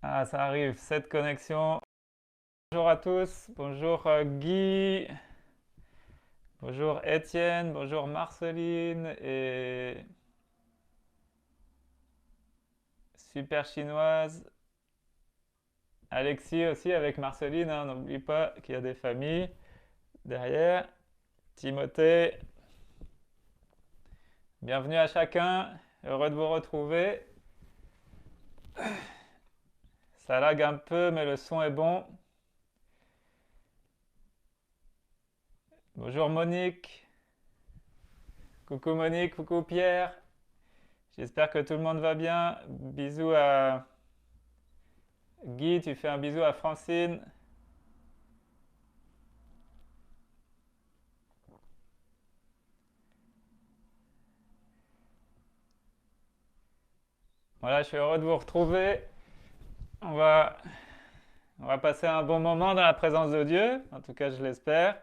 Ah, ça arrive, cette connexion. Bonjour à tous, bonjour Guy, bonjour Étienne, bonjour Marceline et super chinoise. Alexis aussi avec Marceline, hein, n'oublie pas qu'il y a des familles derrière. Timothée, bienvenue à chacun, heureux de vous retrouver. Ça lag un peu, mais le son est bon. Bonjour Monique, coucou Monique, coucou Pierre. J'espère que tout le monde va bien. Bisous à Guy, tu fais un bisou à Francine. Voilà, je suis heureux de vous retrouver. On va, on va passer un bon moment dans la présence de Dieu, en tout cas je l'espère.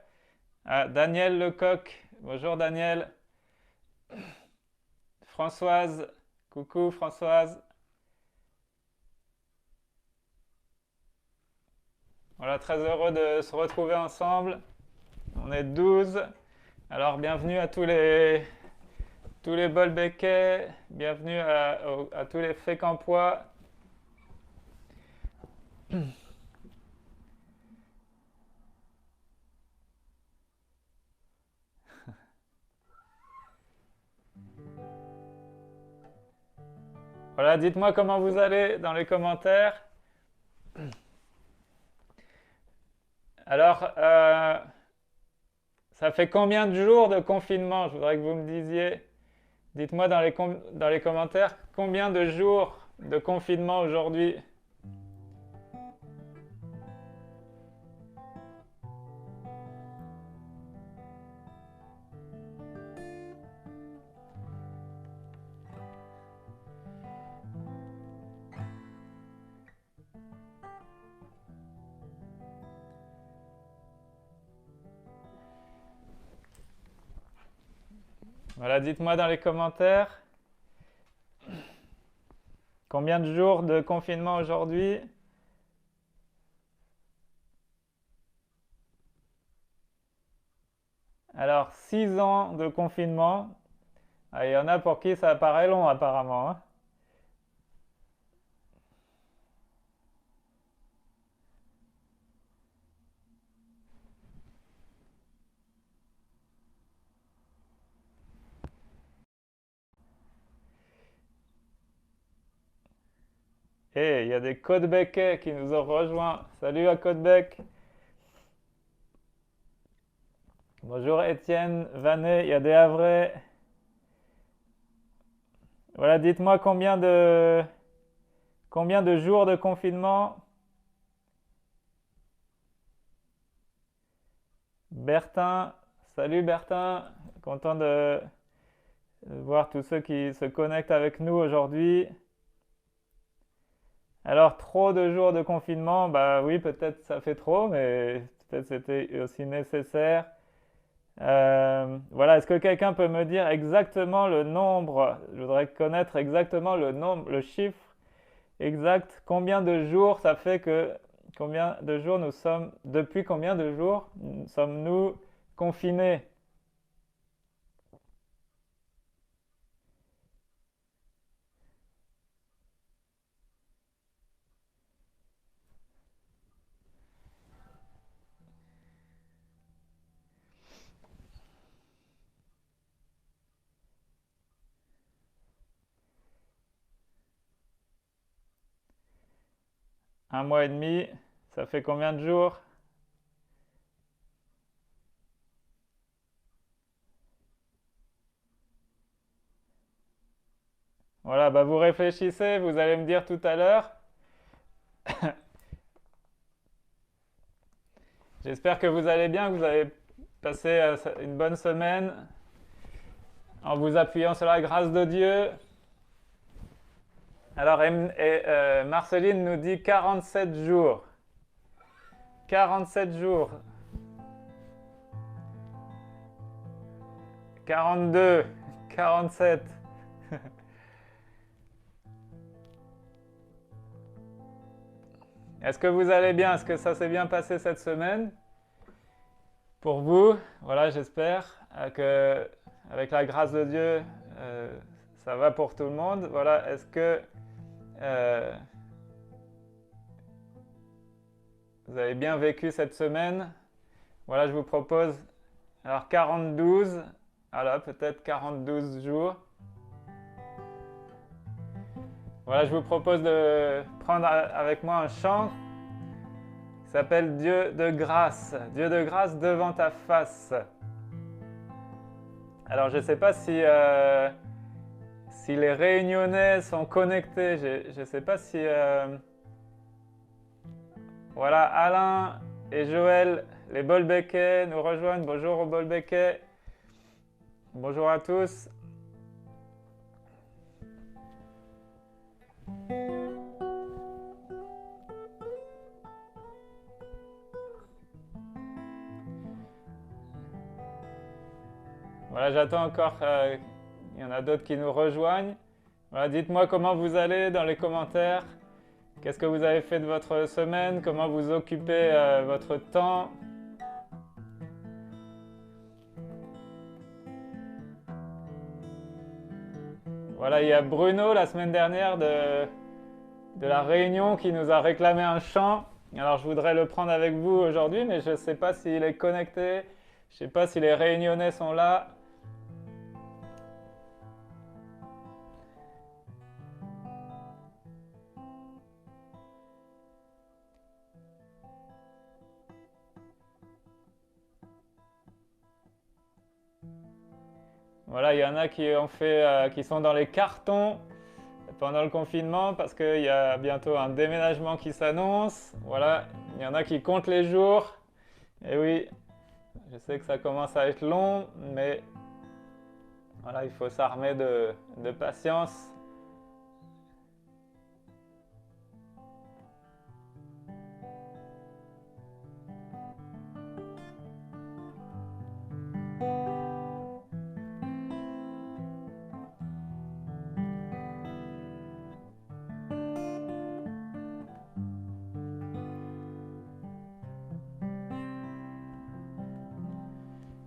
Ah, Daniel Lecoq, bonjour Daniel. Françoise, coucou Françoise. Voilà, très heureux de se retrouver ensemble. On est 12. Alors bienvenue à tous les Bolbecquais, bienvenue à tous les Fécampois. Voilà, dites-moi comment vous allez dans les commentaires. Alors, ça fait combien de jours de confinement? Je voudrais que vous me disiez. Dites-moi dans les commentaires combien de jours de confinement aujourd'hui. Voilà, dites-moi dans les commentaires combien de jours de confinement aujourd'hui. Alors, 6 ans de confinement. Ah, il y en a pour qui ça paraît long apparemment, hein. Et il y a des Côte-Beckais qui nous ont rejoints. Salut à Côte-Bec. Bonjour Étienne, Vanet, il y a des Havrais. Voilà, dites-moi combien de jours de confinement. Bertin, salut Bertin, content de voir tous ceux qui se connectent avec nous aujourd'hui. Alors, trop de jours de confinement, bah oui, peut-être ça fait trop, mais peut-être c'était aussi nécessaire. Voilà, est-ce que quelqu'un peut me dire exactement le nombre? Je voudrais connaître exactement le nombre, le chiffre exact. Combien de jours ça fait combien de jours nous sommes, depuis combien de jours sommes-nous confinés? Un mois et demi, ça fait combien de jours? Voilà, bah vous réfléchissez, vous allez me dire tout à l'heure. J'espère que vous allez bien, que vous avez passé une bonne semaine en vous appuyant sur la grâce de Dieu. Alors, Marceline nous dit 47 jours. 47 jours. 42. 47. Est-ce que vous allez bien? Est-ce que ça s'est bien passé cette semaine pour vous? Voilà, j'espère que avec la grâce de Dieu, ça va pour tout le monde. Voilà, est-ce que vous avez bien vécu cette semaine? Voilà, je vous propose alors 42, voilà, peut-être 42 jours. Voilà, je vous propose de prendre avec moi un chant qui s'appelle Dieu de grâce. Dieu de grâce devant ta face. Alors, je ne sais pas si les Réunionnais sont connectés. Je ne sais pas si... voilà, Alain et Joël, les Bolbecquais, nous rejoignent. Bonjour aux Bolbecquais. Bonjour à tous. Voilà, j'attends encore. Il y en a d'autres qui nous rejoignent. Voilà, dites-moi comment vous allez dans les commentaires. Qu'est-ce que vous avez fait de votre semaine? Comment vous occupez votre temps? Voilà, il y a Bruno la semaine dernière de la Réunion qui nous a réclamé un chant. Alors je voudrais le prendre avec vous aujourd'hui, mais je ne sais pas s'il est connecté. Je ne sais pas si les Réunionnais sont là. Voilà, il y en a qui ont fait, qui sont dans les cartons pendant le confinement parce qu'il y a bientôt un déménagement qui s'annonce. Voilà, il y en a qui comptent les jours. Et oui, je sais que ça commence à être long, mais voilà, il faut s'armer de patience.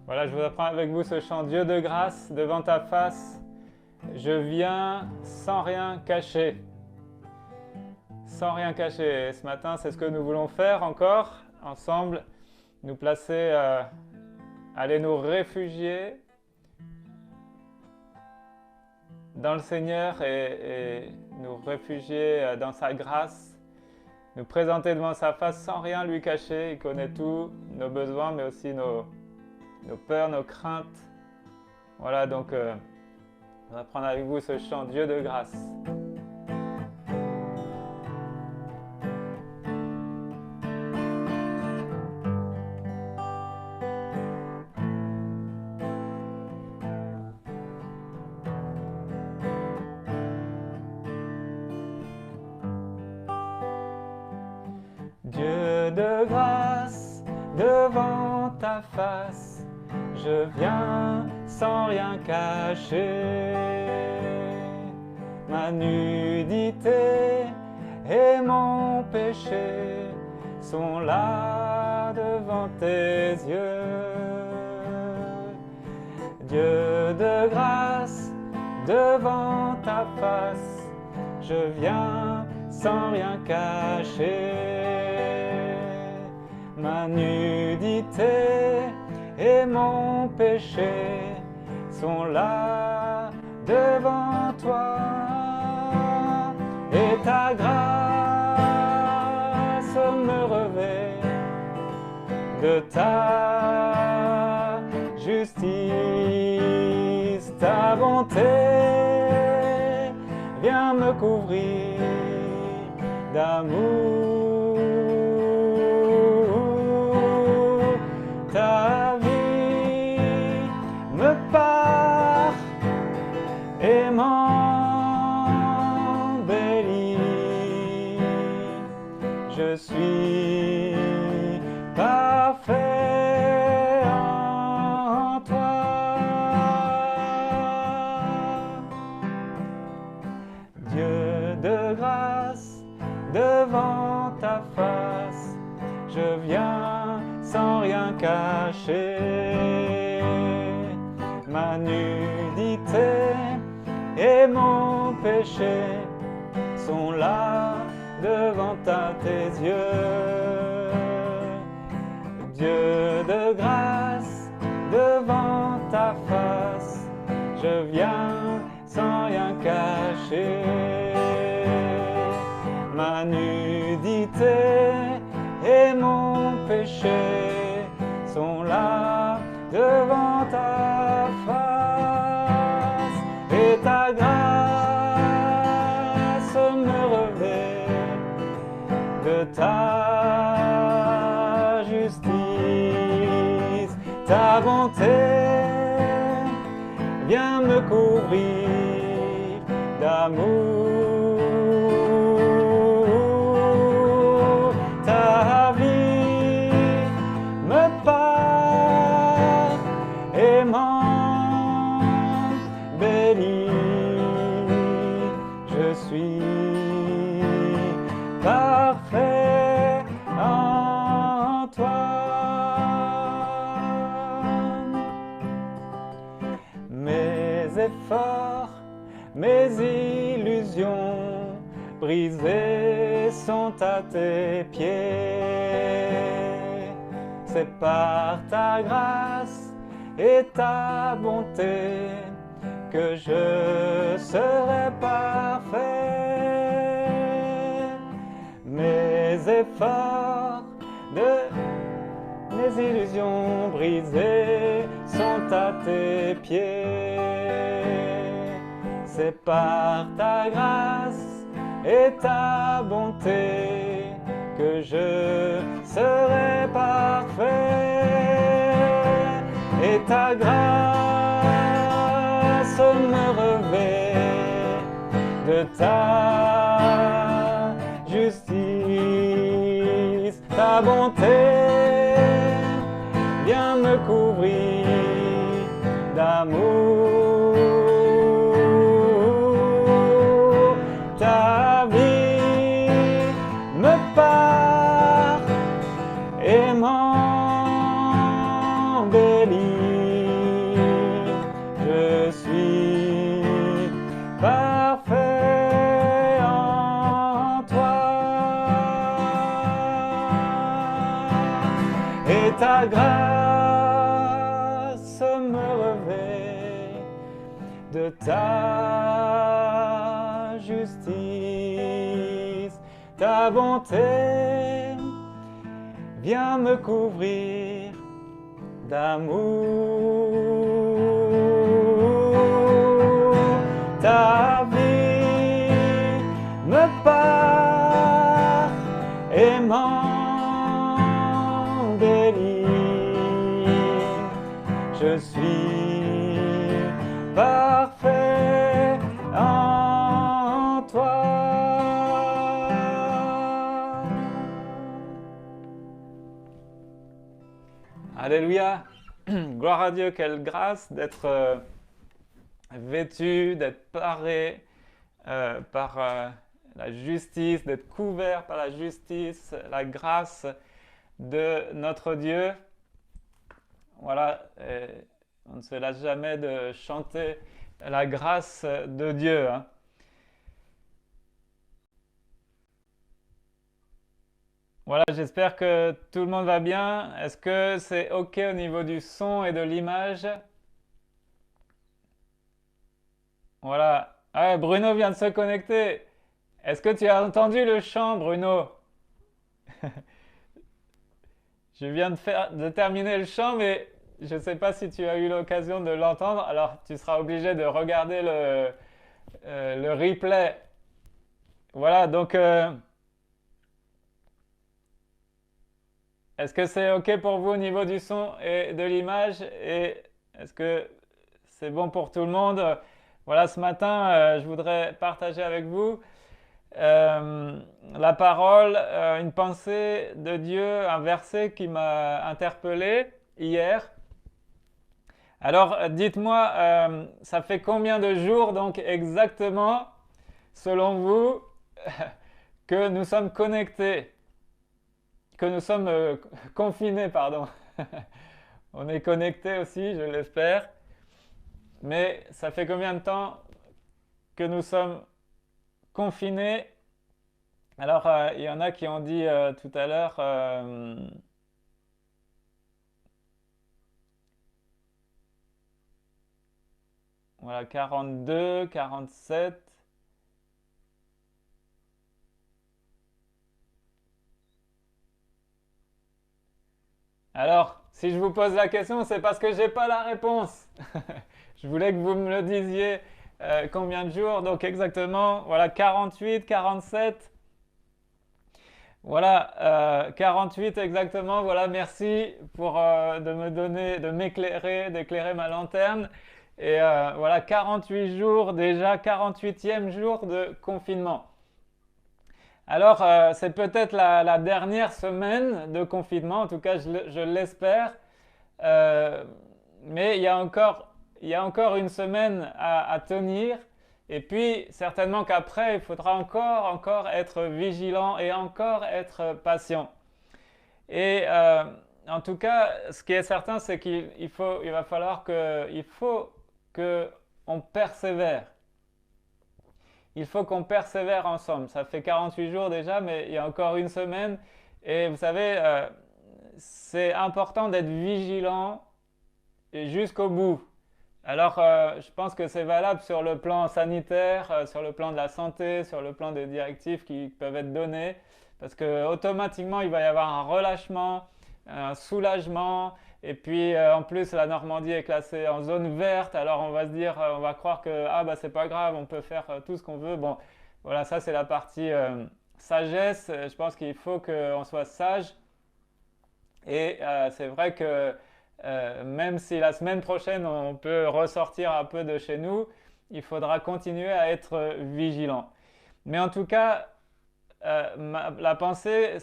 Voilà, je vous apprends avec vous ce chant Dieu de grâce devant ta face. Je viens sans rien cacher. Sans rien cacher. Et ce matin, c'est ce que nous voulons faire encore, ensemble, nous placer, aller nous réfugier dans le Seigneur et nous réfugier dans sa grâce, nous présenter devant sa face sans rien lui cacher. Il connaît tous nos besoins, mais aussi nos peurs, nos craintes. Voilà, donc on va prendre avec vous ce chant Dieu de grâce. Dieu de grâce devant ta face, je viens sans rien cacher. Ma nudité et mon péché sont là devant tes yeux. Dieu de grâce devant ta face, je viens sans rien cacher. Ma nudité et mon péché sont là devant toi. Et ta grâce me revêt de ta justice, ta bonté vient me couvrir d'amour. Ta vie me part et m'embellit. Je suis parfait en toi. Dieu de grâce devant ta ta face, je viens sans rien cacher. Ma nudité et mon péché sont là devant tes yeux. Dieu de grâce, devant ta face, je viens sans rien cacher. Ma nudité et mon péché sont là devant ta face, et ta grâce me revêt de ta justice. Ta bonté vient me couvrir d'amour. Ta vie me parle et m'embellit. Je suis parfait en toi. Mes efforts, mes illusions brisées sont à tes pieds. C'est par ta grâce et ta bonté que je serai parfait. Mes efforts, mes illusions brisées sont à tes pieds. C'est par ta grâce et ta bonté que je serai parfait. Et ta grâce me revêt de ta justice. Ta bonté vient me couvrir d'amour. Ta vie me parle et m'embellit. Je suis parfait en toi. Et ta grâce me revêt de ta justice. Ta bonté vient me couvrir d'amour. Ta vie me parle et m'embellit. Je suis parfait en toi. Alléluia. Gloire à Dieu, quelle grâce d'être vêtu, d'être paré par la justice, d'être couvert par la justice, la grâce de notre Dieu. Voilà, on ne se lasse jamais de chanter la grâce de Dieu, hein. Voilà, j'espère que tout le monde va bien. Est-ce que c'est OK au niveau du son et de l'image? Voilà. Ah, Bruno vient de se connecter. Est-ce que tu as entendu le chant, Bruno? Je viens de terminer le chant, mais je ne sais pas si tu as eu l'occasion de l'entendre. Alors, tu seras obligé de regarder le replay. Voilà, donc, est-ce que c'est OK pour vous au niveau du son et de l'image? Et est-ce que c'est bon pour tout le monde? Voilà, ce matin, je voudrais partager avec vous la parole, une pensée de Dieu, un verset qui m'a interpellé hier. Alors, dites-moi, ça fait combien de jours donc exactement, selon vous, que nous sommes connectés? que nous sommes confinés, pardon. On est connectés aussi, je l'espère. Mais ça fait combien de temps que nous sommes confinés? Alors, il y en a qui ont dit tout à l'heure, voilà, 42, 47. Alors, si je vous pose la question, c'est parce que j'ai pas la réponse. Je voulais que vous me le disiez combien de jours. Donc exactement, voilà, 48, 47. Voilà, 48 exactement. Voilà, merci pour de me donner, de m'éclairer, d'éclairer ma lanterne. Et voilà, 48 jours déjà, 48e jour de confinement. Alors, c'est peut-être la dernière semaine de confinement, en tout cas, je l'espère. Euh, mais il y a encore une semaine à tenir. Et puis, certainement qu'après, il faudra encore être vigilant et encore être patient. Et en tout cas, ce qui est certain, c'est il va falloir il faut que on persévère. Il faut qu'on persévère ensemble. Ça fait 48 jours déjà, mais il y a encore une semaine. Et vous savez, c'est important d'être vigilant jusqu'au bout. Alors, je pense que c'est valable sur le plan sanitaire, sur le plan de la santé, sur le plan des directives qui peuvent être données, parce que automatiquement, il va y avoir un relâchement, un soulagement, et puis en plus, la Normandie est classée en zone verte, alors on va se dire, on va croire que ah bah c'est pas grave, on peut faire tout ce qu'on veut. Bon, voilà, ça c'est la partie sagesse. Je pense qu'il faut qu'on soit sage, et c'est vrai que même si la semaine prochaine on peut ressortir un peu de chez nous, il faudra continuer à être vigilant. Mais en tout cas, la pensée,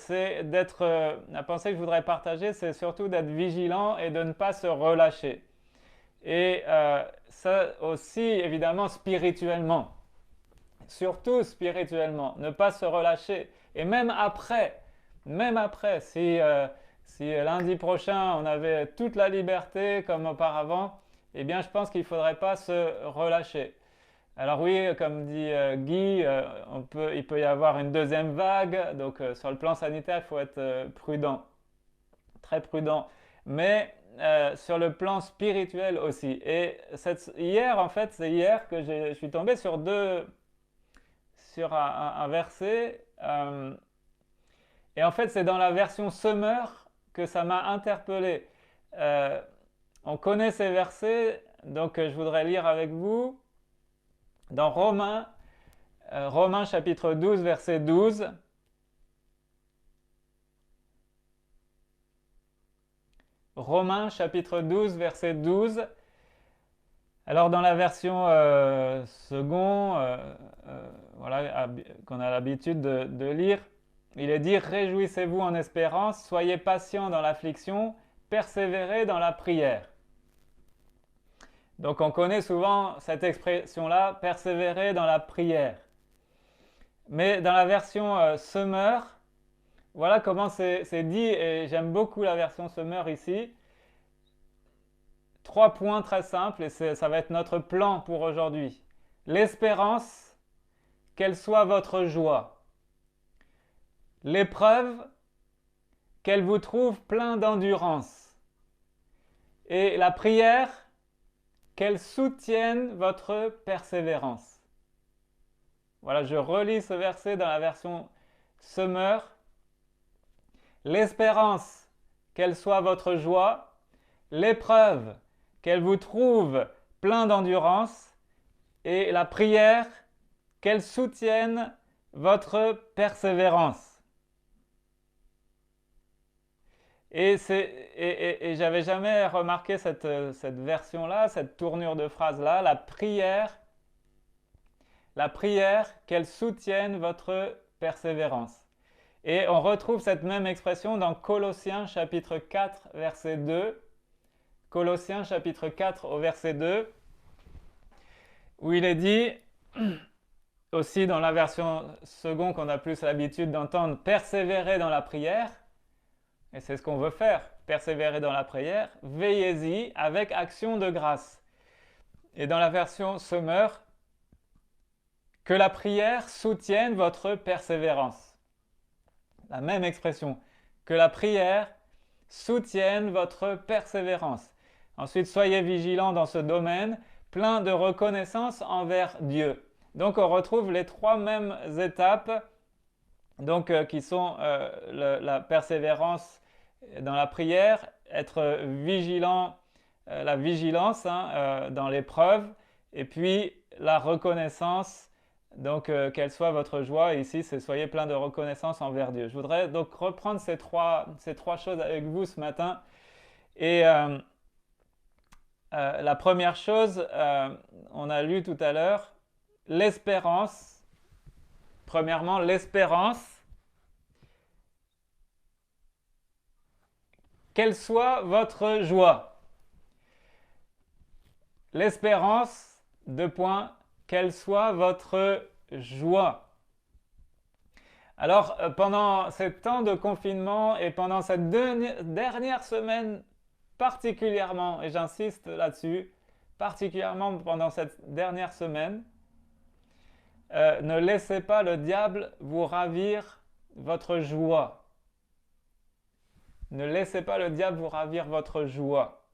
la pensée que je voudrais partager, c'est surtout d'être vigilant et de ne pas se relâcher. Et ça aussi, évidemment, spirituellement. Surtout spirituellement, ne pas se relâcher. Et même après, si lundi prochain on avait toute la liberté comme auparavant, eh bien je pense qu'il ne faudrait pas se relâcher. Alors oui, comme dit Guy, il peut y avoir une deuxième vague, donc sur le plan sanitaire, il faut être prudent, très prudent. Mais sur le plan spirituel aussi. Et hier, en fait, c'est hier que je suis tombé sur un verset. Et en fait, c'est dans la version Summer que ça m'a interpellé. Euh, on connaît ces versets, donc je voudrais lire avec vous dans Romains chapitre 12, verset 12. Romains chapitre 12, verset 12. Alors dans la version second, voilà, qu'on a l'habitude de lire, il est dit: réjouissez-vous en espérance, soyez patients dans l'affliction, persévérez dans la prière. Donc on connaît souvent cette expression-là, persévérer dans la prière. Mais dans la version Summer, voilà comment c'est dit, et j'aime beaucoup la version Summer ici. 3 points très simples, et ça va être notre plan pour aujourd'hui. L'espérance, qu'elle soit votre joie. L'épreuve, qu'elle vous trouve plein d'endurance. Et la prière, qu'elle soutienne votre persévérance. Voilà, je relis ce verset dans la version Summer. L'espérance, qu'elle soit votre joie. L'épreuve, qu'elle vous trouve plein d'endurance. Et la prière, qu'elle soutienne votre persévérance. Et j'avais jamais remarqué cette version-là, cette tournure de phrase-là, la prière qu'elle soutienne votre persévérance. Et on retrouve cette même expression dans Colossiens chapitre 4, verset 2. Colossiens chapitre 4 au verset 2, où il est dit, aussi dans la version seconde qu'on a plus l'habitude d'entendre, persévérer dans la prière. Et c'est ce qu'on veut faire, persévérer dans la prière, veillez-y avec action de grâce. Et dans la version Sommer, que la prière soutienne votre persévérance. La même expression, que la prière soutienne votre persévérance. Ensuite, soyez vigilants dans ce domaine, plein de reconnaissance envers Dieu. Donc on retrouve les trois mêmes étapes donc, qui sont la persévérance dans la prière, être vigilant, la vigilance dans l'épreuve, et puis la reconnaissance, donc quelle soit votre joie. Et ici, c'est soyez plein de reconnaissance envers Dieu. Je voudrais donc reprendre ces trois choses avec vous ce matin. Et la première chose, on a lu tout à l'heure, l'espérance. Premièrement, l'espérance. Quelle soit votre joie. L'espérance, deux points, quelle soit votre joie. Alors, pendant ce temps de confinement et pendant cette dernière semaine particulièrement, et j'insiste là-dessus, particulièrement pendant cette dernière semaine, ne laissez pas le diable vous ravir votre joie. Ne laissez pas le diable vous ravir votre joie.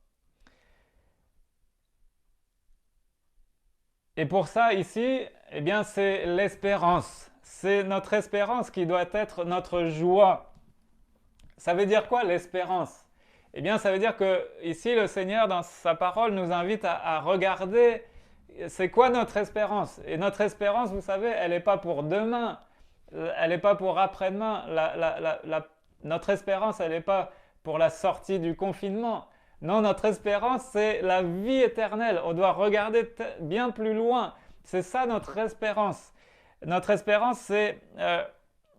Et pour ça, ici, eh bien, c'est l'espérance. C'est notre espérance qui doit être notre joie. Ça veut dire quoi, l'espérance? Eh bien, ça veut dire que ici, le Seigneur, dans sa parole, nous invite à regarder c'est quoi notre espérance. Et notre espérance, vous savez, elle n'est pas pour demain, elle n'est pas pour après-demain. Notre espérance, elle n'est pas pour la sortie du confinement. Non, notre espérance, c'est la vie éternelle. On doit regarder bien plus loin. C'est ça notre espérance. Notre espérance, c'est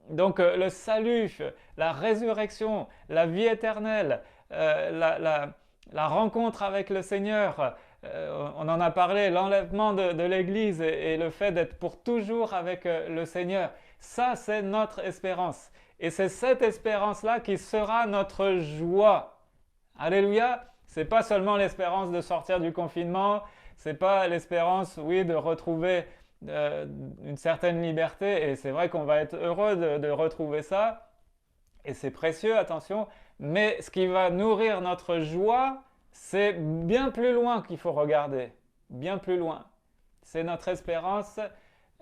donc le salut, la résurrection, la vie éternelle, la rencontre avec le Seigneur. On en a parlé, l'enlèvement de l'Église et le fait d'être pour toujours avec le Seigneur. Ça, c'est notre espérance. Et c'est cette espérance-là qui sera notre joie. Alléluia! C'est pas seulement l'espérance de sortir du confinement, c'est pas l'espérance, oui, de retrouver une certaine liberté. Et c'est vrai qu'on va être heureux de retrouver ça. Et c'est précieux, attention. Mais ce qui va nourrir notre joie, c'est bien plus loin qu'il faut regarder. Bien plus loin. C'est notre espérance,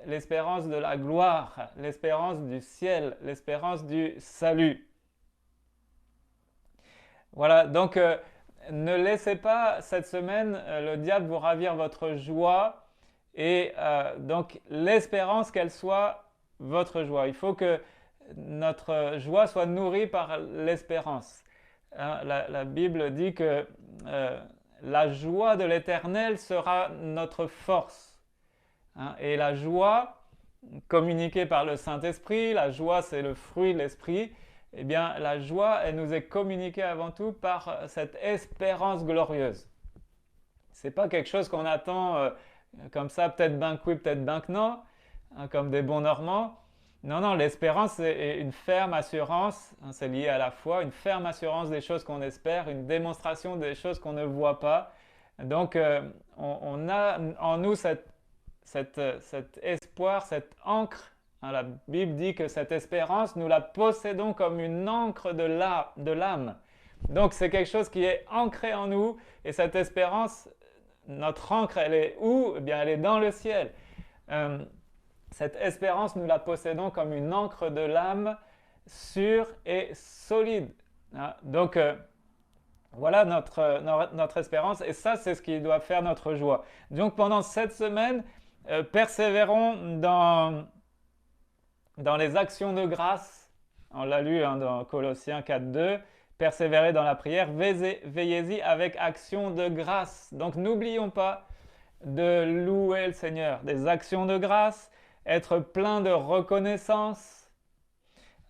l'espérance de la gloire, l'espérance du ciel, l'espérance du salut. Voilà, donc ne laissez pas cette semaine le diable vous ravir votre joie et donc l'espérance qu'elle soit votre joie. Il faut que notre joie soit nourrie par l'espérance. Hein, la Bible dit que la joie de l'Éternel sera notre force. Hein, et la joie communiquée par le Saint-Esprit, la joie c'est le fruit de l'Esprit, eh bien la joie elle nous est communiquée avant tout par cette espérance glorieuse. C'est pas quelque chose qu'on attend comme ça, peut-être ben que oui, peut-être ben que non, hein, comme des bons Normands. Non, non, l'espérance est une ferme assurance, hein, c'est lié à la foi, une ferme assurance des choses qu'on espère, une démonstration des choses qu'on ne voit pas. Donc on a en nous cet espoir, cette encre. Hein, la Bible dit que cette espérance, nous la possédons comme une encre de l'âme. Donc c'est quelque chose qui est ancré en nous et cette espérance, notre encre, elle est où? Eh bien, elle est dans le ciel. Cette espérance, nous la possédons comme une encre de l'âme sûre et solide. Hein, donc voilà notre espérance et ça, c'est ce qui doit faire notre joie. Donc pendant cette semaine, persévérons dans les actions de grâce. On l'a lu dans Colossiens 4.2. Persévérez dans la prière, veillez-y avec action de grâce. Donc n'oublions pas de louer le Seigneur. Des actions de grâce, être plein de reconnaissance,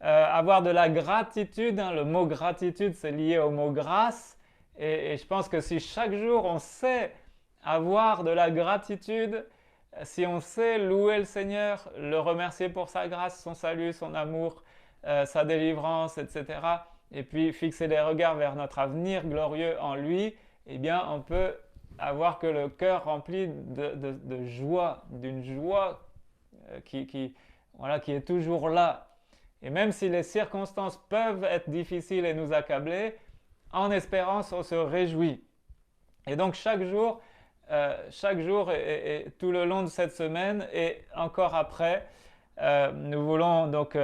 avoir de la gratitude. Hein, le mot gratitude, c'est lié au mot grâce. Et je pense que si chaque jour on sait avoir de la gratitude, si on sait louer le Seigneur, le remercier pour sa grâce, son salut, son amour, sa délivrance, etc., et puis fixer les regards vers notre avenir glorieux en lui, eh bien on peut avoir que le cœur rempli de joie, d'une joie voilà, qui est toujours là. Et même si les circonstances peuvent être difficiles et nous accabler, en espérance, on se réjouit. Et donc chaque jour et tout le long de cette semaine et encore après, nous voulons donc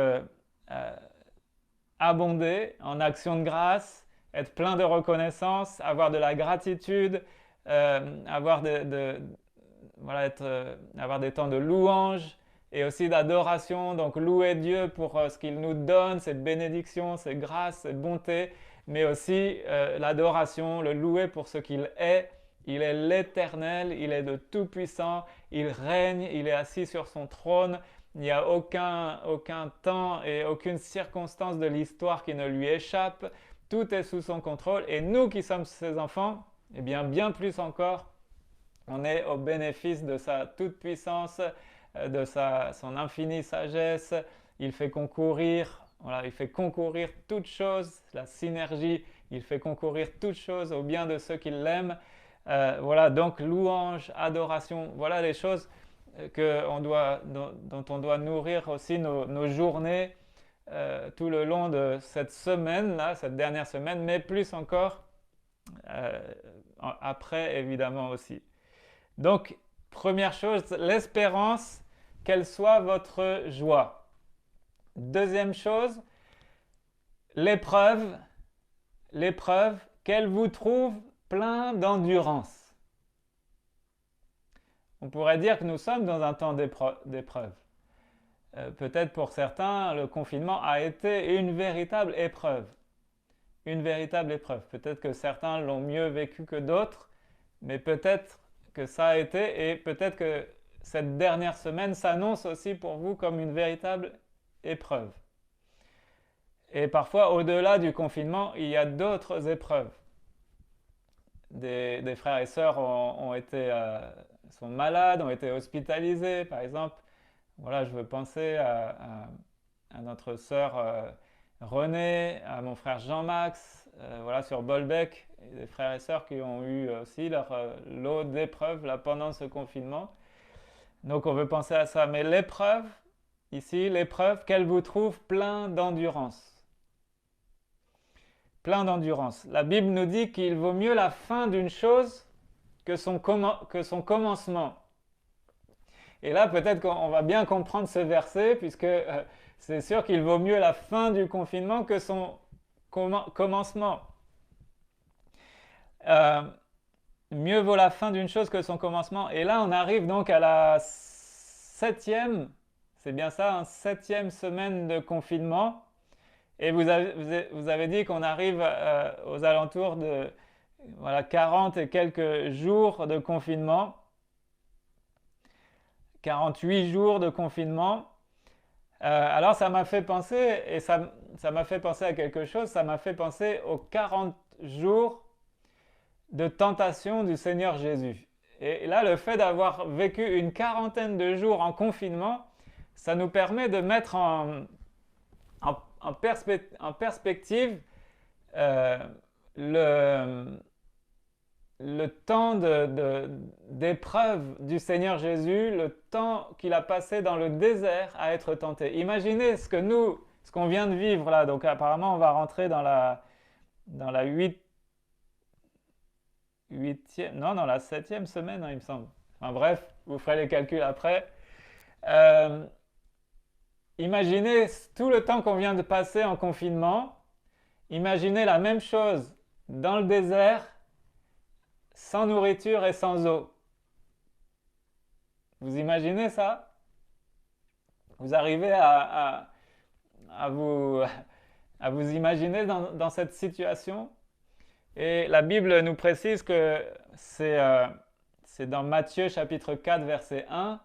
abonder en action de grâce, être plein de reconnaissance, avoir de la gratitude, avoir voilà, avoir des temps de louange et aussi d'adoration, donc louer Dieu pour ce qu'il nous donne, ses bénédictions, ses grâces, ses bontés, mais aussi l'adoration, le louer pour ce qu'il est. Il est l'Éternel, il est de tout-puissant, il règne, il est assis sur son trône. Il n'y a aucun temps et aucune circonstance de l'histoire qui ne lui échappe. Tout est sous son contrôle. Et nous qui sommes ses enfants, eh bien plus encore, on est au bénéfice de sa toute-puissance, de son infinie sagesse. Il fait concourir, voilà, il fait concourir toutes choses, la synergie, il fait concourir toutes choses au bien de ceux qui l'aiment. Voilà, donc louange, adoration, voilà les choses dont on doit nourrir aussi nos journées tout le long de cette semaine-là, cette dernière semaine, mais plus encore après évidemment aussi. Donc, première chose, l'espérance, qu'elle soit votre joie. Deuxième chose, l'épreuve, qu'elle vous trouve plein d'endurance. On pourrait dire que nous sommes dans un temps d'épreuve. Peut-être pour certains, le confinement a été une véritable épreuve. Une véritable épreuve. Peut-être que certains l'ont mieux vécu que d'autres, mais peut-être que ça a été, et peut-être que cette dernière semaine s'annonce aussi pour vous comme une véritable épreuve. Et parfois, au-delà du confinement, il y a d'autres épreuves. Des frères et sœurs sont malades, ont été hospitalisés, par exemple. Voilà, je veux penser à notre sœur Renée, à mon frère Jean-Max, voilà, sur Bolbec, des frères et sœurs qui ont eu aussi leur lot d'épreuves là, pendant ce confinement. Donc on veut penser à ça. Mais l'épreuve, ici, l'épreuve qu'elle vous trouve plein d'endurance. Plein d'endurance. La Bible nous dit qu'il vaut mieux la fin d'une chose que son commencement. Et là, peut-être qu'on va bien comprendre ce verset, puisque c'est sûr qu'il vaut mieux la fin du confinement que son commencement. Mieux vaut la fin d'une chose que son commencement. Et là, on arrive donc à la septième, c'est bien ça, septième semaine de confinement. Et vous avez dit qu'on arrive aux alentours de 40 et quelques jours de confinement. 48 jours de confinement. Alors ça m'a fait penser, et ça m'a fait penser à quelque chose, ça m'a fait penser aux 40 jours de tentation du Seigneur Jésus. Et là, le fait d'avoir vécu une quarantaine de jours en confinement, ça nous permet de mettre en perspective le temps d'épreuve du Seigneur Jésus, le temps qu'il a passé dans le désert à être tenté. Imaginez ce qu'on vient de vivre là. Donc apparemment, on va rentrer dans la septième semaine, hein, il me semble. Enfin bref, vous ferez les calculs après. Imaginez tout le temps qu'on vient de passer en confinement. Imaginez la même chose dans le désert, sans nourriture et sans eau. Vous imaginez ça? Vous arrivez à vous imaginer dans cette situation? Et la Bible nous précise que c'est dans Matthieu chapitre 4 verset 1.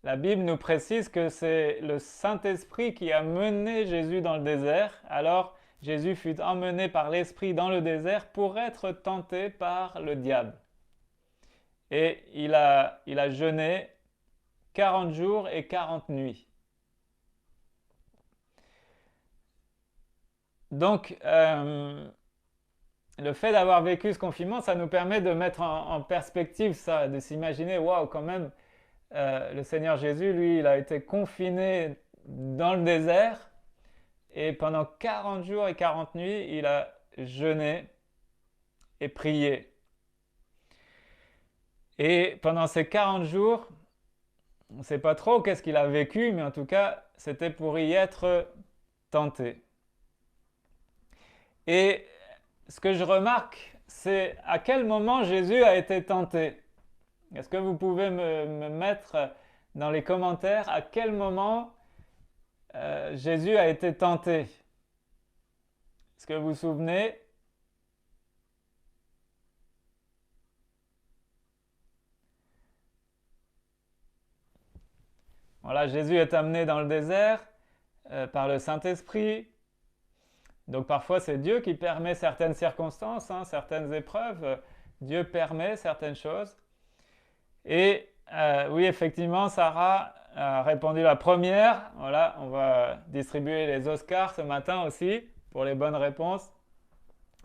La Bible nous précise que c'est le Saint-Esprit qui a mené Jésus dans le désert. Alors Jésus fut emmené par l'Esprit dans le désert pour être tenté par le diable. Et il a jeûné 40 jours et 40 nuits. Donc, le fait d'avoir vécu ce confinement, ça nous permet de mettre en perspective ça, de s'imaginer, waouh, quand même, le Seigneur Jésus, lui, il a été confiné dans le désert et pendant 40 jours et 40 nuits, il a jeûné et prié. Et pendant ces 40 jours, on ne sait pas trop qu'est-ce qu'il a vécu, mais en tout cas, c'était pour y être tenté. Et ce que je remarque, c'est à quel moment Jésus a été tenté. Est-ce que vous pouvez me mettre dans les commentaires à quel moment Jésus a été tenté? Est-ce que vous vous souvenez? Voilà, Jésus est amené dans le désert par le Saint-Esprit. Donc parfois c'est Dieu qui permet certaines circonstances, hein, certaines épreuves. Dieu permet certaines choses. Et oui, effectivement, Sarah a répondu la première. Voilà, on va distribuer les Oscars ce matin aussi pour les bonnes réponses.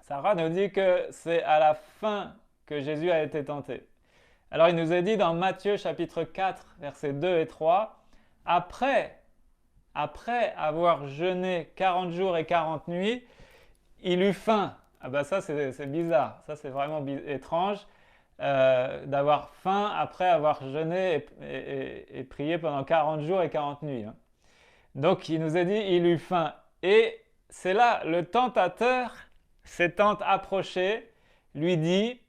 Sarah nous dit que c'est à la fin que Jésus a été tenté. Alors il nous est dit dans Matthieu chapitre 4, versets 2 et 3, après avoir jeûné 40 jours et 40 nuits, il eut faim. Ah ben ça c'est bizarre, ça c'est vraiment étrange d'avoir faim après avoir jeûné et prié pendant 40 jours et 40 nuits. Hein. Donc il nous est dit, il eut faim. Et c'est là, le tentateur s'étant approché, lui dit,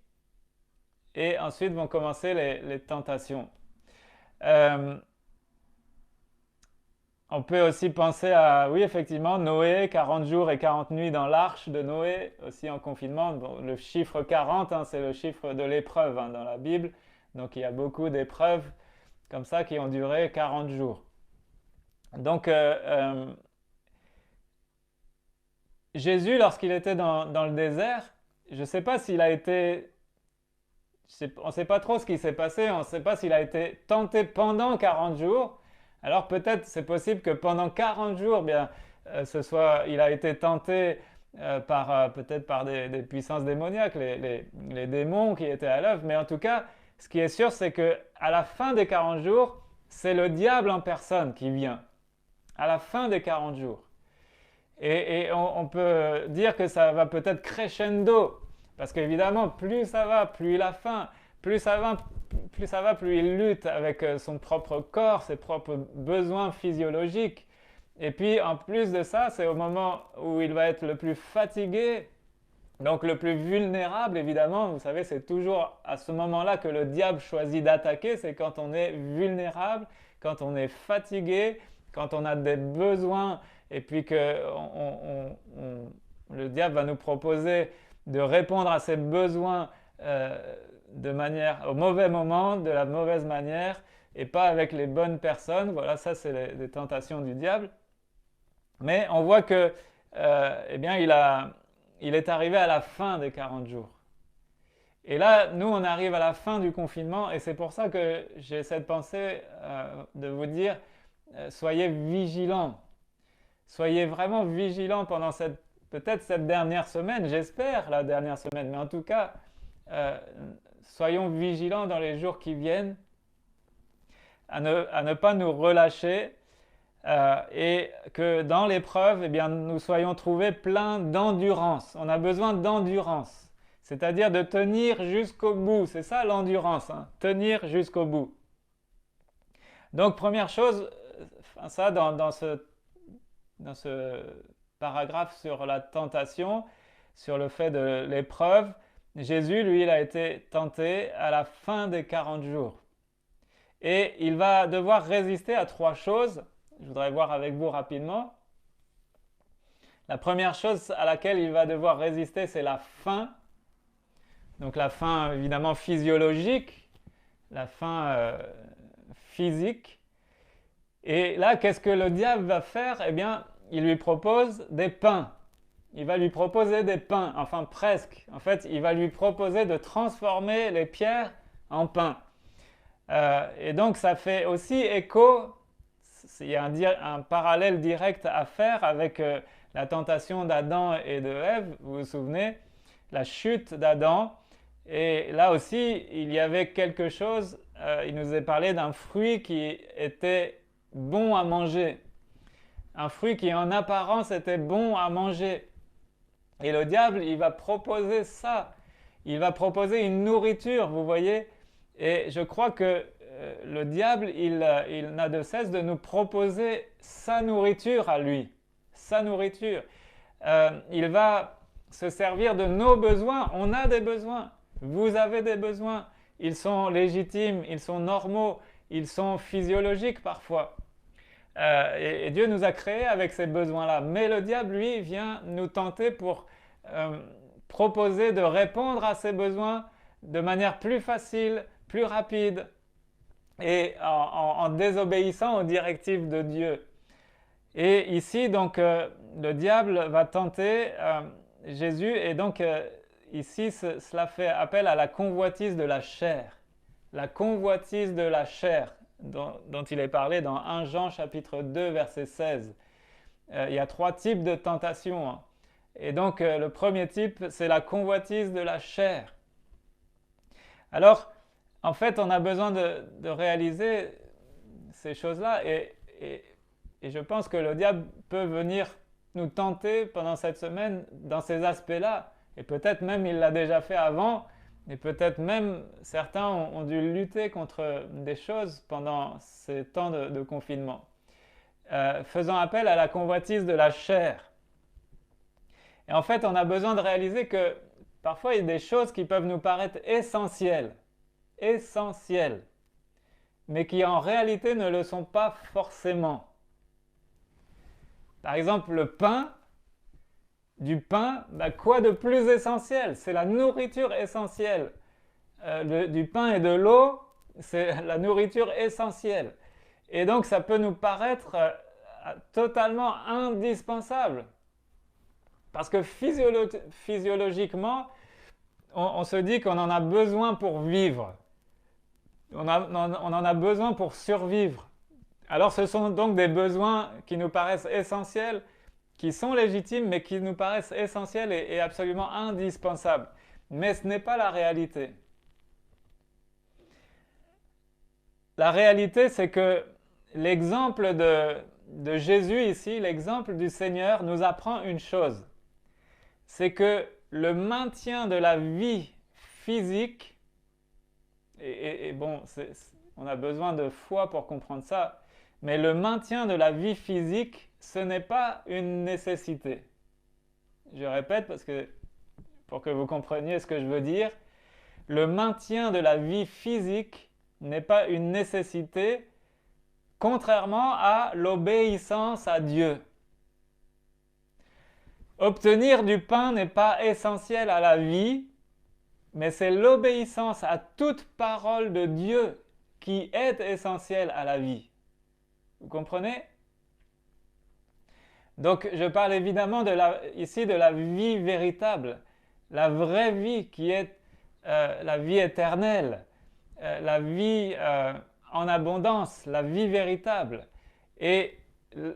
et ensuite vont commencer les tentations. On peut aussi penser à, oui, effectivement, Noé, 40 jours et 40 nuits dans l'arche de Noé, aussi en confinement. Bon, le chiffre 40, hein, c'est le chiffre de l'épreuve hein, dans la Bible. Donc il y a beaucoup d'épreuves comme ça qui ont duré 40 jours. Donc Jésus, lorsqu'il était dans le désert, je ne sais pas s'il a été... on ne sait pas trop ce qui s'est passé, on ne sait pas s'il a été tenté pendant 40 jours. Alors peut-être c'est possible que pendant 40 jours, bien, il a été tenté peut-être par des puissances démoniaques, les démons qui étaient à l'œuvre. Mais en tout cas, ce qui est sûr, c'est que à la fin des 40 jours, c'est le diable en personne qui vient. À la fin des 40 jours. Et on peut dire que ça va peut-être crescendo. Parce qu'évidemment, plus ça va, plus il a faim. Plus ça va, plus il lutte avec son propre corps, ses propres besoins physiologiques. Et puis, en plus de ça, c'est au moment où il va être le plus fatigué, donc le plus vulnérable, évidemment. Vous savez, c'est toujours à ce moment-là que le diable choisit d'attaquer. C'est quand on est vulnérable, quand on est fatigué, quand on a des besoins, et puis que le diable va nous proposer de répondre à ces besoins de manière, au mauvais moment, de la mauvaise manière, et pas avec les bonnes personnes. Voilà, ça c'est les tentations du diable. Mais on voit que, eh bien, il est arrivé à la fin des 40 jours. Et là, nous, on arrive à la fin du confinement, et c'est pour ça que j'ai cette pensée de vous dire, soyez vigilants. Soyez vraiment vigilants pendant peut-être cette dernière semaine, j'espère la dernière semaine, mais en tout cas, soyons vigilants dans les jours qui viennent à ne pas nous relâcher et que dans l'épreuve, eh bien, nous soyons trouvés pleins d'endurance. On a besoin d'endurance, c'est-à-dire de tenir jusqu'au bout. C'est ça l'endurance, hein, tenir jusqu'au bout. Donc première chose, ça dans ce paragraphe sur la tentation, sur le fait de l'épreuve, Jésus, lui, il a été tenté à la fin des 40 jours. Et il va devoir résister à 3 choses. Je voudrais voir avec vous rapidement. La première chose à laquelle il va devoir résister, c'est la faim. Donc la faim évidemment physiologique, la faim physique. Et là, qu'est-ce que le diable va faire? Eh bien, il lui propose des pains. Il va lui proposer des pains, enfin presque. En fait, il va lui proposer de transformer les pierres en pain. Et donc, ça fait aussi écho, il y a un parallèle direct à faire avec la tentation d'Adam et de Ève, vous vous souvenez, la chute d'Adam. Et là aussi, il y avait quelque chose, il nous est parlé d'un fruit qui était bon à manger. Un fruit qui en apparence était bon à manger. Et le diable, il va proposer ça. Il va proposer une nourriture, vous voyez. Et je crois que le diable, il n'a de cesse de nous proposer sa nourriture à lui. Sa nourriture. Il va se servir de nos besoins. On a des besoins. Vous avez des besoins. Ils sont légitimes, ils sont normaux, ils sont physiologiques parfois. Et Dieu nous a créés avec ces besoins-là. Mais le diable, lui, vient nous tenter pour proposer de répondre à ces besoins de manière plus facile, plus rapide, et en désobéissant aux directives de Dieu. Et ici, donc, le diable va tenter Jésus, et donc, ici, cela fait appel à la convoitise de la chair. La convoitise de la chair, dont il est parlé dans 1 Jean chapitre 2, verset 16. Il y a 3 types de tentations, hein. Et donc, le premier type, c'est la convoitise de la chair. Alors, en fait, on a besoin de réaliser ces choses-là, et je pense que le diable peut venir nous tenter pendant cette semaine dans ces aspects-là, et peut-être même il l'a déjà fait avant, et peut-être même certains ont dû lutter contre des choses pendant ces temps de confinement, faisant appel à la convoitise de la chair. Et en fait, on a besoin de réaliser que parfois il y a des choses qui peuvent nous paraître essentielles, mais qui en réalité ne le sont pas forcément. Par exemple, le pain, du pain, quoi de plus essentiel? C'est la nourriture essentielle. Du pain et de l'eau, c'est la nourriture essentielle. Et donc ça peut nous paraître totalement indispensable. Parce que physiologiquement, on se dit qu'on en a besoin pour vivre. On en a besoin pour survivre. Alors ce sont donc des besoins qui nous paraissent essentiels, qui sont légitimes, mais qui nous paraissent essentiels et absolument indispensables. Mais ce n'est pas la réalité. La réalité, c'est que l'exemple de Jésus ici, l'exemple du Seigneur, nous apprend une chose. C'est que le maintien de la vie physique, et bon, on a besoin de foi pour comprendre ça, mais le maintien de la vie physique, ce n'est pas une nécessité. Je répète pour que vous compreniez ce que je veux dire. Le maintien de la vie physique n'est pas une nécessité, contrairement à l'obéissance à Dieu. Obtenir du pain n'est pas essentiel à la vie, mais c'est l'obéissance à toute parole de Dieu qui est essentielle à la vie. Vous comprenez? Donc je parle évidemment ici de la vie véritable, la vraie vie qui est la vie éternelle, la vie en abondance, la vie véritable. Et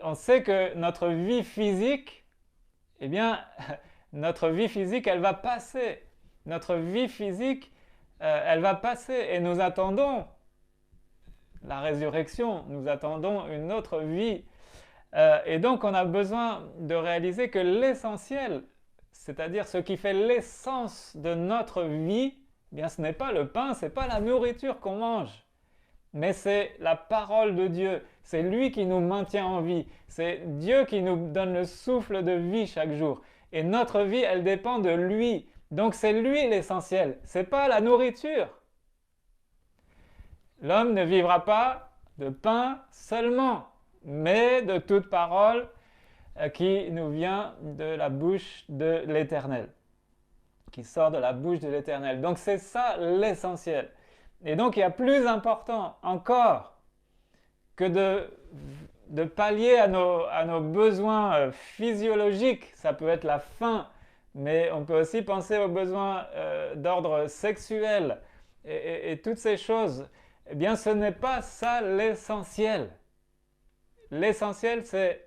on sait que notre vie physique, eh bien, notre vie physique, elle va passer. Notre vie physique, elle va passer. Et nous attendons la résurrection, nous attendons une autre vie. Et donc, on a besoin de réaliser que l'essentiel, c'est-à-dire ce qui fait l'essence de notre vie, eh bien, ce n'est pas le pain, ce n'est pas la nourriture qu'on mange, mais c'est la parole de Dieu. C'est lui qui nous maintient en vie. C'est Dieu qui nous donne le souffle de vie chaque jour. Et notre vie, elle dépend de lui. Donc c'est lui l'essentiel. Ce n'est pas la nourriture. L'homme ne vivra pas de pain seulement, mais de toute parole qui nous vient de la bouche de l'Éternel, qui sort de la bouche de l'Éternel. Donc c'est ça l'essentiel. Et donc il y a plus important encore que de pallier à nos besoins physiologiques. Ça peut être la faim, mais on peut aussi penser aux besoins d'ordre sexuel et toutes ces choses. Eh bien, ce n'est pas ça l'essentiel. L'essentiel, c'est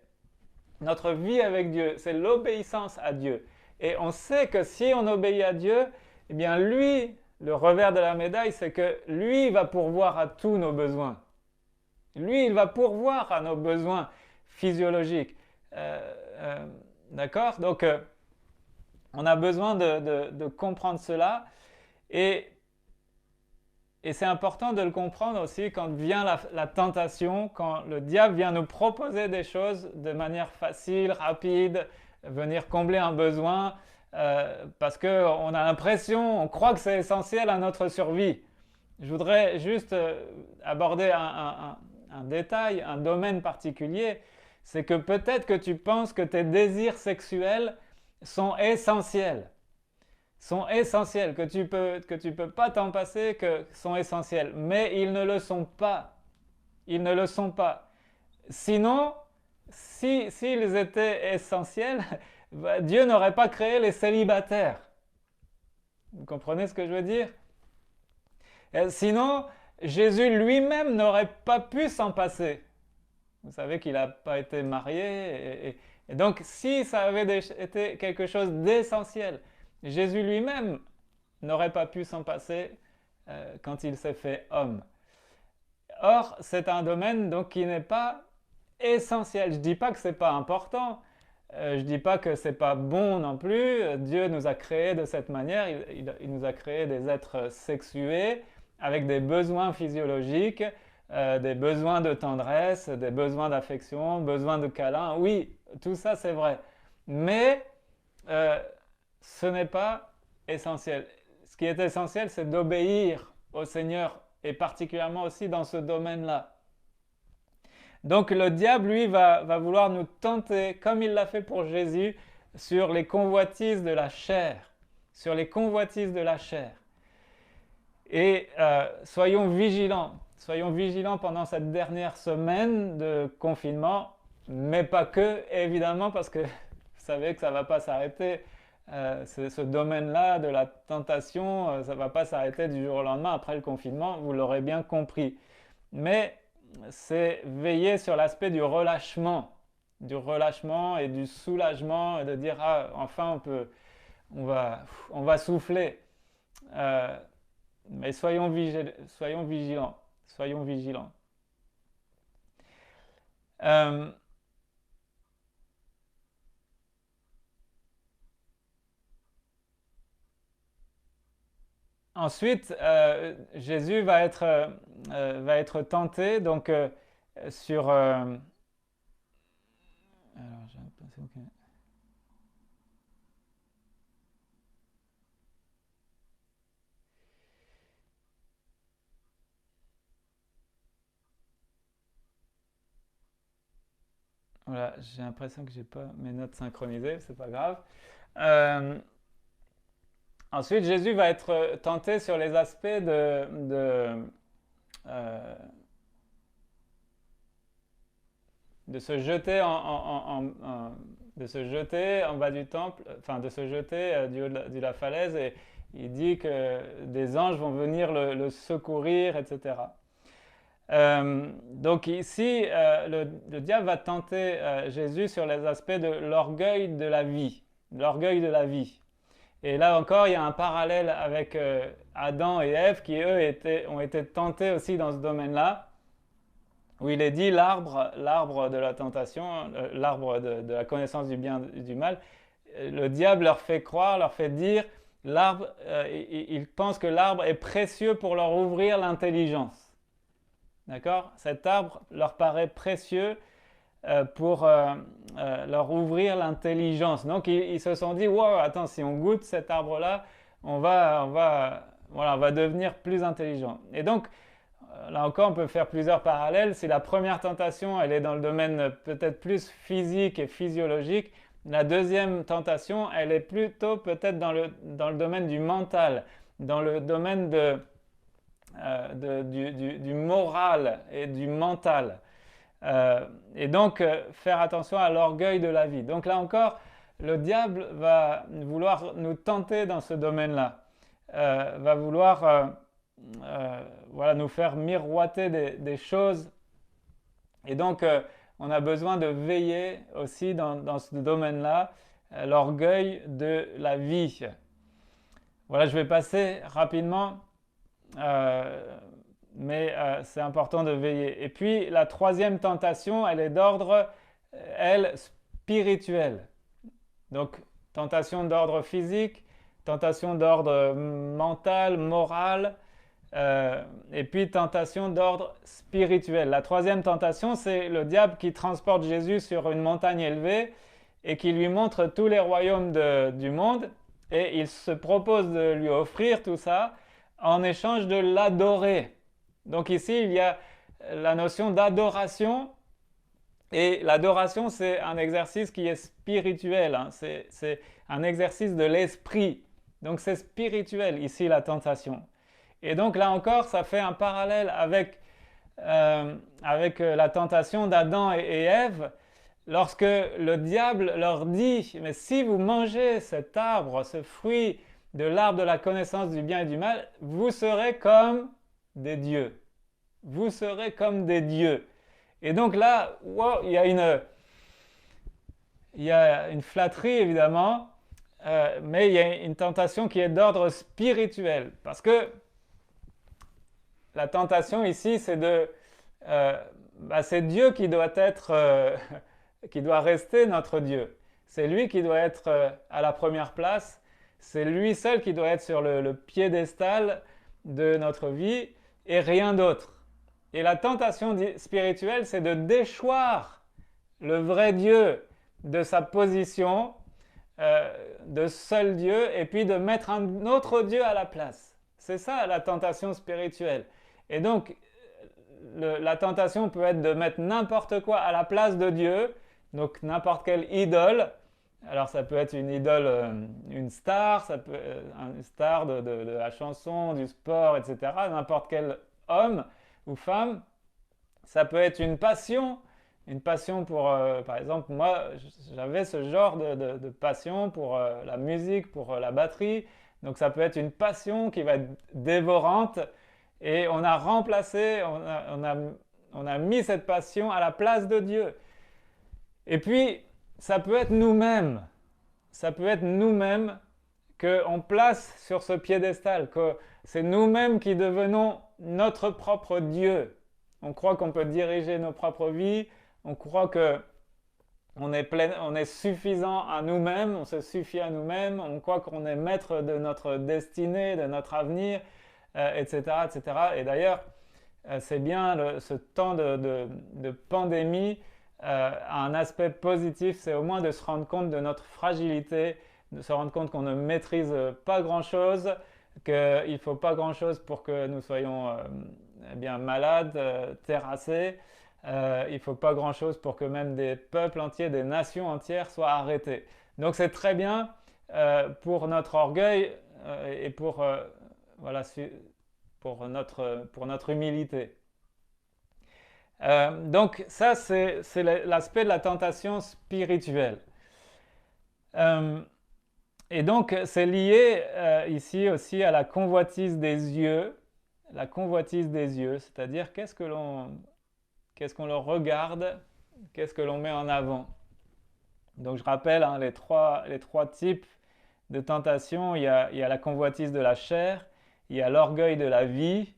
Notre vie avec Dieu, c'est l'obéissance à Dieu. Et on sait que si on obéit à Dieu, eh bien lui, le revers de la médaille, c'est que lui va pourvoir à tous nos besoins. Lui, il va pourvoir à nos besoins physiologiques. D'accord? Donc, on a besoin de comprendre cela. Et c'est important de le comprendre aussi quand vient la tentation, quand le diable vient nous proposer des choses de manière facile, rapide, venir combler un besoin, parce qu'on a l'impression, on croit que c'est essentiel à notre survie. Je voudrais juste aborder un détail, un domaine particulier, c'est que peut-être que tu penses que tes désirs sexuels sont essentiels, que tu peux pas t'en passer, que sont essentiels, mais ils ne le sont pas. Ils ne le sont pas. Sinon, s'ils étaient essentiels, Dieu n'aurait pas créé les célibataires. Vous comprenez ce que je veux dire? Sinon, Jésus lui-même n'aurait pas pu s'en passer. Vous savez qu'il n'a pas été marié. Et donc, si ça avait été quelque chose d'essentiel, Jésus lui-même n'aurait pas pu s'en passer quand il s'est fait homme. Or, c'est un domaine donc, qui n'est pas essentiel. Je ne dis pas que ce n'est pas important. Je ne dis pas que ce n'est pas bon non plus. Dieu nous a créés de cette manière. Il nous a créés des êtres sexués avec des besoins physiologiques, des besoins de tendresse, des besoins d'affection, besoins de câlin. Oui, tout ça c'est vrai. Mais ce n'est pas essentiel. Ce qui est essentiel, c'est d'obéir au Seigneur et particulièrement aussi dans ce domaine-là. Donc le diable, lui, va vouloir nous tenter, comme il l'a fait pour Jésus, sur les convoitises de la chair. Sur les convoitises de la chair. Et soyons vigilants pendant cette dernière semaine de confinement, mais pas que, évidemment, parce que vous savez que ça ne va pas s'arrêter. Ce domaine-là de la tentation, ça ne va pas s'arrêter du jour au lendemain après le confinement, vous l'aurez bien compris. Mais c'est veiller sur l'aspect du relâchement et du soulagement, et de dire ah enfin on va souffler. Mais soyons vigilants. Ensuite, Jésus va être tenté donc sur. Alors, j'ai l'impression que. Voilà, j'ai l'impression que j'ai pas mes notes synchronisées, c'est pas grave. Ensuite, Jésus va être tenté sur les aspects de se jeter de se jeter en bas du temple, enfin de se jeter du haut de la falaise, et il dit que des anges vont venir le secourir, etc. Donc ici, le diable va tenter Jésus sur les aspects de l'orgueil de la vie. L'orgueil de la vie. Et là encore, il y a un parallèle avec Adam et Ève qui, eux, ont été tentés aussi dans ce domaine-là, où il est dit l'arbre de la tentation, l'arbre de la connaissance du bien et du mal. Le diable leur fait croire, leur fait dire, l'arbre, ils pensent que l'arbre est précieux pour leur ouvrir l'intelligence. D'accord? Cet arbre leur paraît précieux pour leur ouvrir l'intelligence. Donc ils se sont dit, wow, attends, si on goûte cet arbre-là, on va devenir plus intelligent. Et donc, là encore, on peut faire plusieurs parallèles. Si la première tentation, elle est dans le domaine peut-être plus physique et physiologique, la deuxième tentation, elle est plutôt peut-être dans le domaine du mental, dans le domaine du moral et du mental. Et donc, faire attention à l'orgueil de la vie. Donc là encore, le diable va vouloir nous tenter dans ce domaine-là, va vouloir nous faire miroiter des choses. Et donc, on a besoin de veiller aussi dans ce domaine-là, l'orgueil de la vie. Voilà, je vais passer rapidement, mais c'est important de veiller. Et puis la troisième tentation, elle est d'ordre, elle, spirituel. Donc, tentation d'ordre physique, tentation d'ordre mental, moral, et puis tentation d'ordre spirituel. La troisième tentation, c'est le diable qui transporte Jésus sur une montagne élevée et qui lui montre tous les royaumes du monde, et il se propose de lui offrir tout ça en échange de l'adorer. Donc ici, il y a la notion d'adoration. Et l'adoration, c'est un exercice qui est spirituel, hein. C'est un exercice de l'esprit. Donc c'est spirituel ici la tentation. Et donc là encore, ça fait un parallèle avec la tentation d'Adam et Ève, lorsque le diable leur dit, mais si vous mangez cet arbre, ce fruit de l'arbre de la connaissance du bien et du mal, vous serez comme des dieux. Vous serez comme des dieux. Et donc là, wow, il y a une flatterie évidemment, mais il y a une tentation qui est d'ordre spirituel. Parce que la tentation ici, c'est c'est Dieu qui doit qui doit rester notre Dieu. C'est lui qui doit être à la première place. C'est lui seul qui doit être sur le piédestal de notre vie et rien d'autre. Et la tentation spirituelle, c'est de déchoir le vrai Dieu de sa position de seul Dieu et puis de mettre un autre Dieu à la place. C'est ça la tentation spirituelle. Et donc, la tentation peut être de mettre n'importe quoi à la place de Dieu, donc n'importe quelle idole. Alors ça peut être une idole, une star, ça peut une star de la chanson, du sport, etc. N'importe quel homme ou femme. Ça peut être une passion pour, par exemple, moi j'avais ce genre de passion pour la musique, pour la batterie. Donc ça peut être une passion qui va être dévorante et on a remplacé, on a mis cette passion à la place de Dieu. Et puis ça peut être nous-mêmes. Ça peut être nous-mêmes qu'on place sur ce piédestal, que c'est nous-mêmes qui devenons notre propre Dieu. On croit qu'on peut diriger nos propres vies, on croit qu'on est suffisant à nous-mêmes, on se suffit à nous-mêmes, on croit qu'on est maître de notre destinée, de notre avenir, etc., etc. Et d'ailleurs, c'est bien ce temps de pandémie a un aspect positif, c'est au moins de se rendre compte de notre fragilité, de se rendre compte qu'on ne maîtrise pas grand-chose, qu'il ne faut pas grand-chose pour que nous soyons malades, terrassés. Il ne faut pas grand-chose pour que même des peuples entiers, des nations entières soient arrêtés. Donc c'est très bien pour notre orgueil et pour notre humilité. Donc ça, c'est l'aspect de la tentation spirituelle. Et donc, c'est lié ici aussi à la convoitise des yeux. La convoitise des yeux, c'est-à-dire qu'est-ce qu'on leur regarde, qu'est-ce que l'on met en avant. Donc, je rappelle les trois types de tentation. Il y a la convoitise de la chair, il y a l'orgueil de la vie,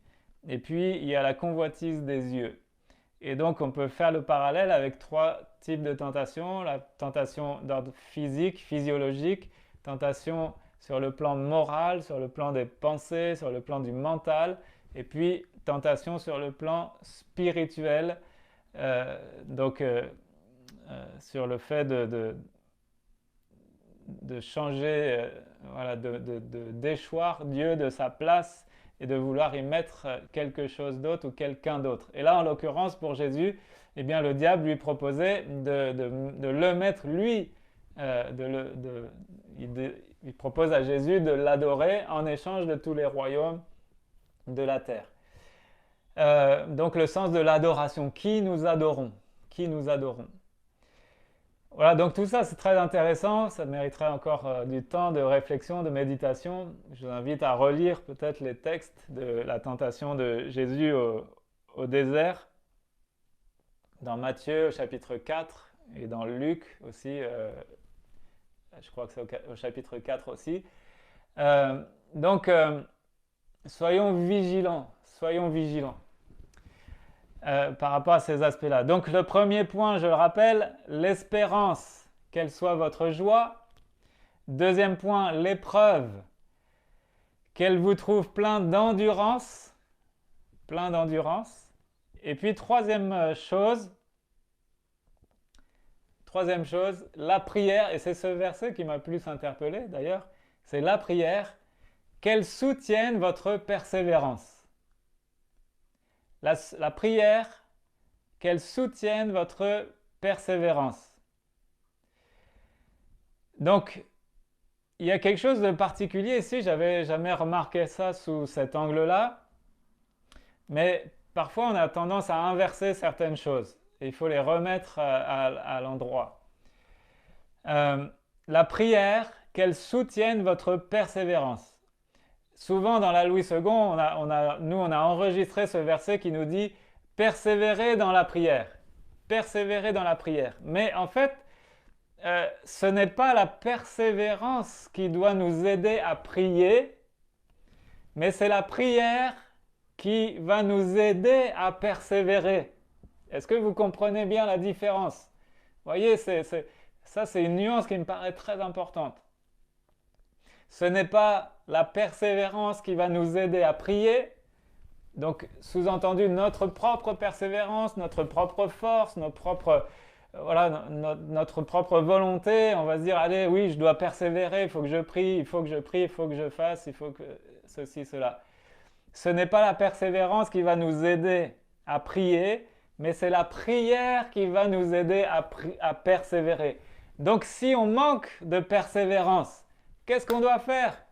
et puis il y a la convoitise des yeux. Et donc, on peut faire le parallèle avec trois types de tentations. La tentation d'ordre physique, physiologique, tentation sur le plan moral, sur le plan des pensées, sur le plan du mental, et puis tentation sur le plan spirituel, sur le fait de changer, de déchoir Dieu de sa place et de vouloir y mettre quelque chose d'autre ou quelqu'un d'autre. Et là, en l'occurrence, pour Jésus, eh bien, le diable lui proposait de le mettre lui, il propose à Jésus de l'adorer en échange de tous les royaumes de la terre. Donc le sens de l'adoration, qui nous adorons, qui nous adorons. Voilà, donc tout ça c'est très intéressant, ça mériterait encore du temps de réflexion, de méditation. Je vous invite à relire peut-être les textes de la tentation de Jésus au désert. dans Matthieu au chapitre 4 et dans Luc aussi, je crois que c'est au chapitre 4 aussi. Euh, donc, soyons vigilants, soyons vigilants par rapport à ces aspects-là. Donc, le premier point, je le rappelle, l'espérance, quelle soit votre joie. Deuxième point, l'épreuve, qu'elle vous trouve plein d'endurance, plein d'endurance. Et puis, troisième chose, la prière, et c'est ce verset qui m'a plus interpellé d'ailleurs, c'est la prière, qu'elle soutienne votre persévérance. La prière, qu'elle soutienne votre persévérance. Donc, il y a quelque chose de particulier ici, j'avais jamais remarqué ça sous cet angle-là, mais parfois on a tendance à inverser certaines choses, et il faut les remettre à l'endroit. La prière, qu'elle soutienne votre persévérance. Souvent dans la Louis II, on a enregistré ce verset qui nous dit « persévérer dans la prière ». Persévérer dans la prière. Mais en fait, ce n'est pas la persévérance qui doit nous aider à prier, mais c'est la prière qui va nous aider à persévérer. Est-ce que vous comprenez bien la différence? Vous voyez, ça c'est une nuance qui me paraît très importante. Ce n'est pas la persévérance qui va nous aider à prier, donc sous-entendu notre propre persévérance, notre propre force, notre propre volonté, on va se dire, allez, oui, je dois persévérer, il faut que je prie, il faut que je prie, il faut que je fasse, il faut que ceci, cela. Ce n'est pas la persévérance qui va nous aider à prier, mais c'est la prière qui va nous aider à persévérer. Donc si on manque de persévérance, qu'est-ce qu'on doit faire?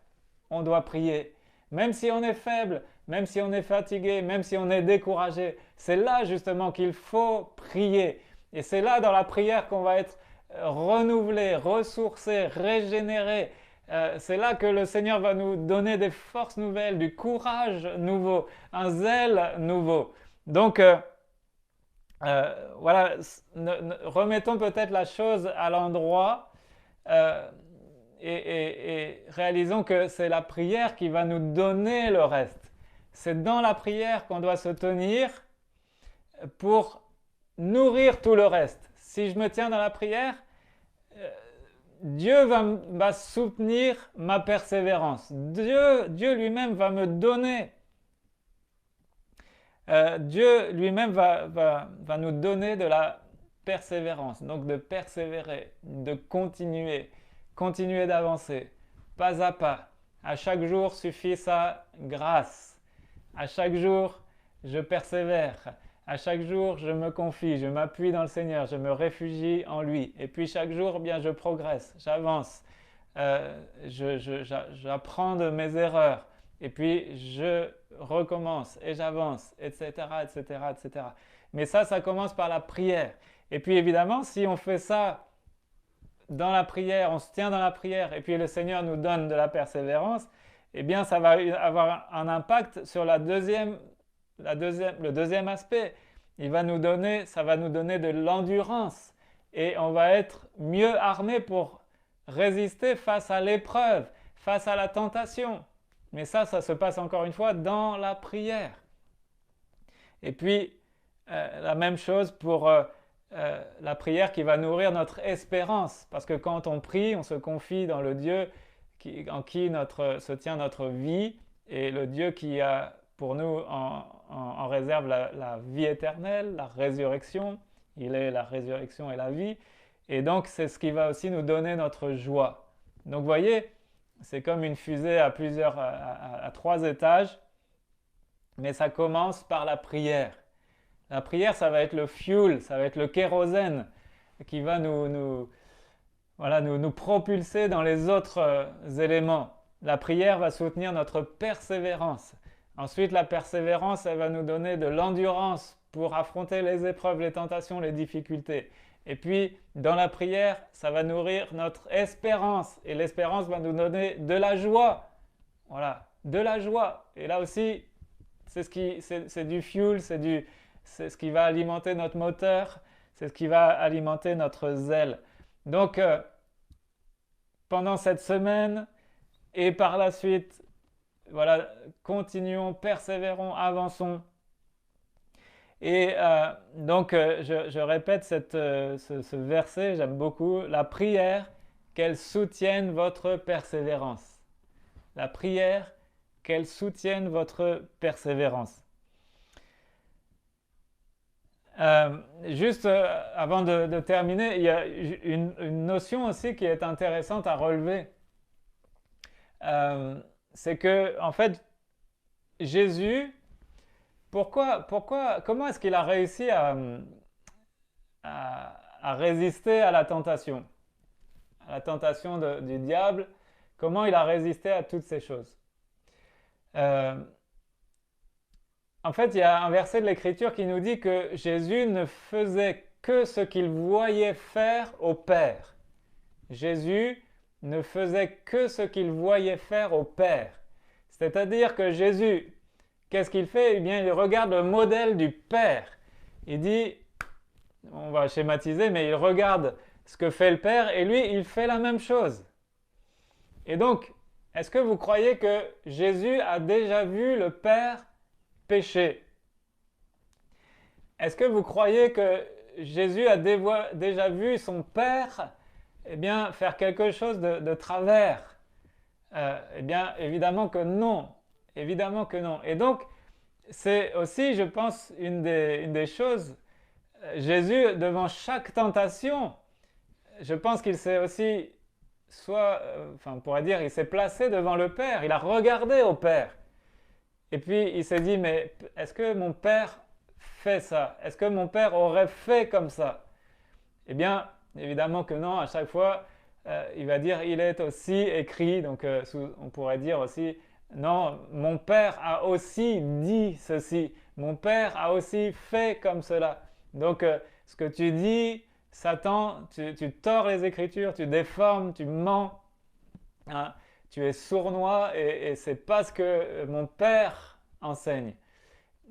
On doit prier. Même si on est faible, même si on est fatigué, même si on est découragé, c'est là justement qu'il faut prier. Et c'est là dans la prière qu'on va être renouvelé, ressourcé, régénéré. C'est là que le Seigneur va nous donner des forces nouvelles, du courage nouveau, un zèle nouveau. Donc voilà, remettons peut-être la chose à l'endroit et réalisons que c'est la prière qui va nous donner le reste. C'est dans la prière qu'on doit se tenir pour nourrir tout le reste. Si je me tiens dans la prière, Dieu va soutenir ma persévérance. Dieu lui-même va me donner. Dieu lui-même va nous donner de la persévérance. Donc de persévérer, de continuer d'avancer, pas à pas. À chaque jour suffit sa grâce. À chaque jour, je persévère. À chaque jour, je me confie, je m'appuie dans le Seigneur, je me réfugie en lui. Et puis chaque jour, bien, je progresse, j'avance, j'apprends de mes erreurs. Et puis je recommence et j'avance, etc., etc., etc. Mais ça commence par la prière. Et puis évidemment, si on fait ça dans la prière, on se tient dans la prière, et puis le Seigneur nous donne de la persévérance, eh bien ça va avoir un impact sur le deuxième aspect. Ça va nous donner de l'endurance et on va être mieux armé pour résister face à l'épreuve, face à la tentation. Mais ça se passe encore une fois dans la prière. Et puis, la même chose pour la prière qui va nourrir notre espérance. Parce que quand on prie, on se confie dans le Dieu en qui se tient notre vie et le Dieu qui a pour nous en réserve la vie éternelle, la résurrection. Il est la résurrection et la vie. Et donc, c'est ce qui va aussi nous donner notre joie. Donc, vous voyez, c'est comme une fusée à 3 étages, mais ça commence par la prière. La prière, ça va être le fuel, ça va être le kérosène qui va nous propulser dans les autres éléments. La prière va soutenir notre persévérance. Ensuite, la persévérance, elle va nous donner de l'endurance pour affronter les épreuves, les tentations, les difficultés. Et puis, dans la prière, ça va nourrir notre espérance. Et l'espérance va nous donner de la joie. Voilà, de la joie. Et là aussi, c'est du fuel, c'est ce qui va alimenter notre moteur, c'est ce qui va alimenter notre zèle. Donc, pendant cette semaine et par la suite, voilà, continuons, persévérons, avançons. Et donc, je répète ce verset, j'aime beaucoup, la prière, qu'elle soutienne votre persévérance. La prière, qu'elle soutienne votre persévérance. Juste avant de terminer, il y a une notion aussi qui est intéressante à relever. C'est que, en fait, Jésus, comment est-ce qu'il a réussi à résister à la tentation du diable? Comment il a résisté à toutes ces choses? En fait, il y a un verset de l'Écriture qui nous dit que Jésus ne faisait que ce qu'il voyait faire au Père. Jésus ne faisait que ce qu'il voyait faire au Père. C'est-à-dire que Jésus, qu'est-ce qu'il fait? Eh bien, il regarde le modèle du Père. Il dit, on va schématiser, mais il regarde ce que fait le Père et lui, il fait la même chose. Et donc, est-ce que vous croyez que Jésus a déjà vu le Père péché? Est-ce que vous croyez que Jésus a déjà vu son Père faire quelque chose de travers? Eh bien, évidemment que non. Évidemment que non. Et donc, c'est aussi, je pense, une des choses, Jésus, devant chaque tentation, je pense qu'il s'est aussi, on pourrait dire, il s'est placé devant le Père, il a regardé au Père. Et puis, il s'est dit, mais est-ce que mon Père fait ça? Est-ce que mon Père aurait fait comme ça? Eh bien, évidemment que non, à chaque fois, il va dire, il est aussi écrit, donc on pourrait dire aussi, non, mon Père a aussi dit ceci, mon Père a aussi fait comme cela. Donc, ce que tu dis, Satan, tu tords les Écritures, tu déformes, tu mens, hein, tu es sournois et c'est pas ce que mon Père enseigne.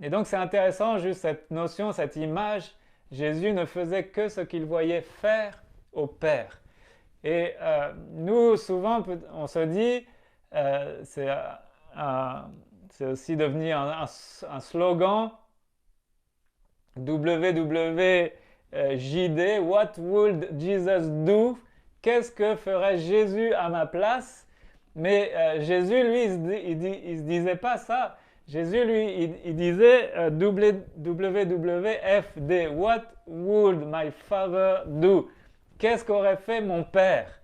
Et donc, c'est intéressant, juste cette notion, cette image, Jésus ne faisait que ce qu'il voyait faire au Père. Et nous, souvent, on se dit, c'est aussi devenu un slogan, WWJD, What would Jesus do? Qu'est-ce que ferait Jésus à ma place? Mais Jésus, lui, il se disait pas ça. Jésus, lui, il disait WWFD, What would my father do? Qu'est-ce qu'aurait fait mon père?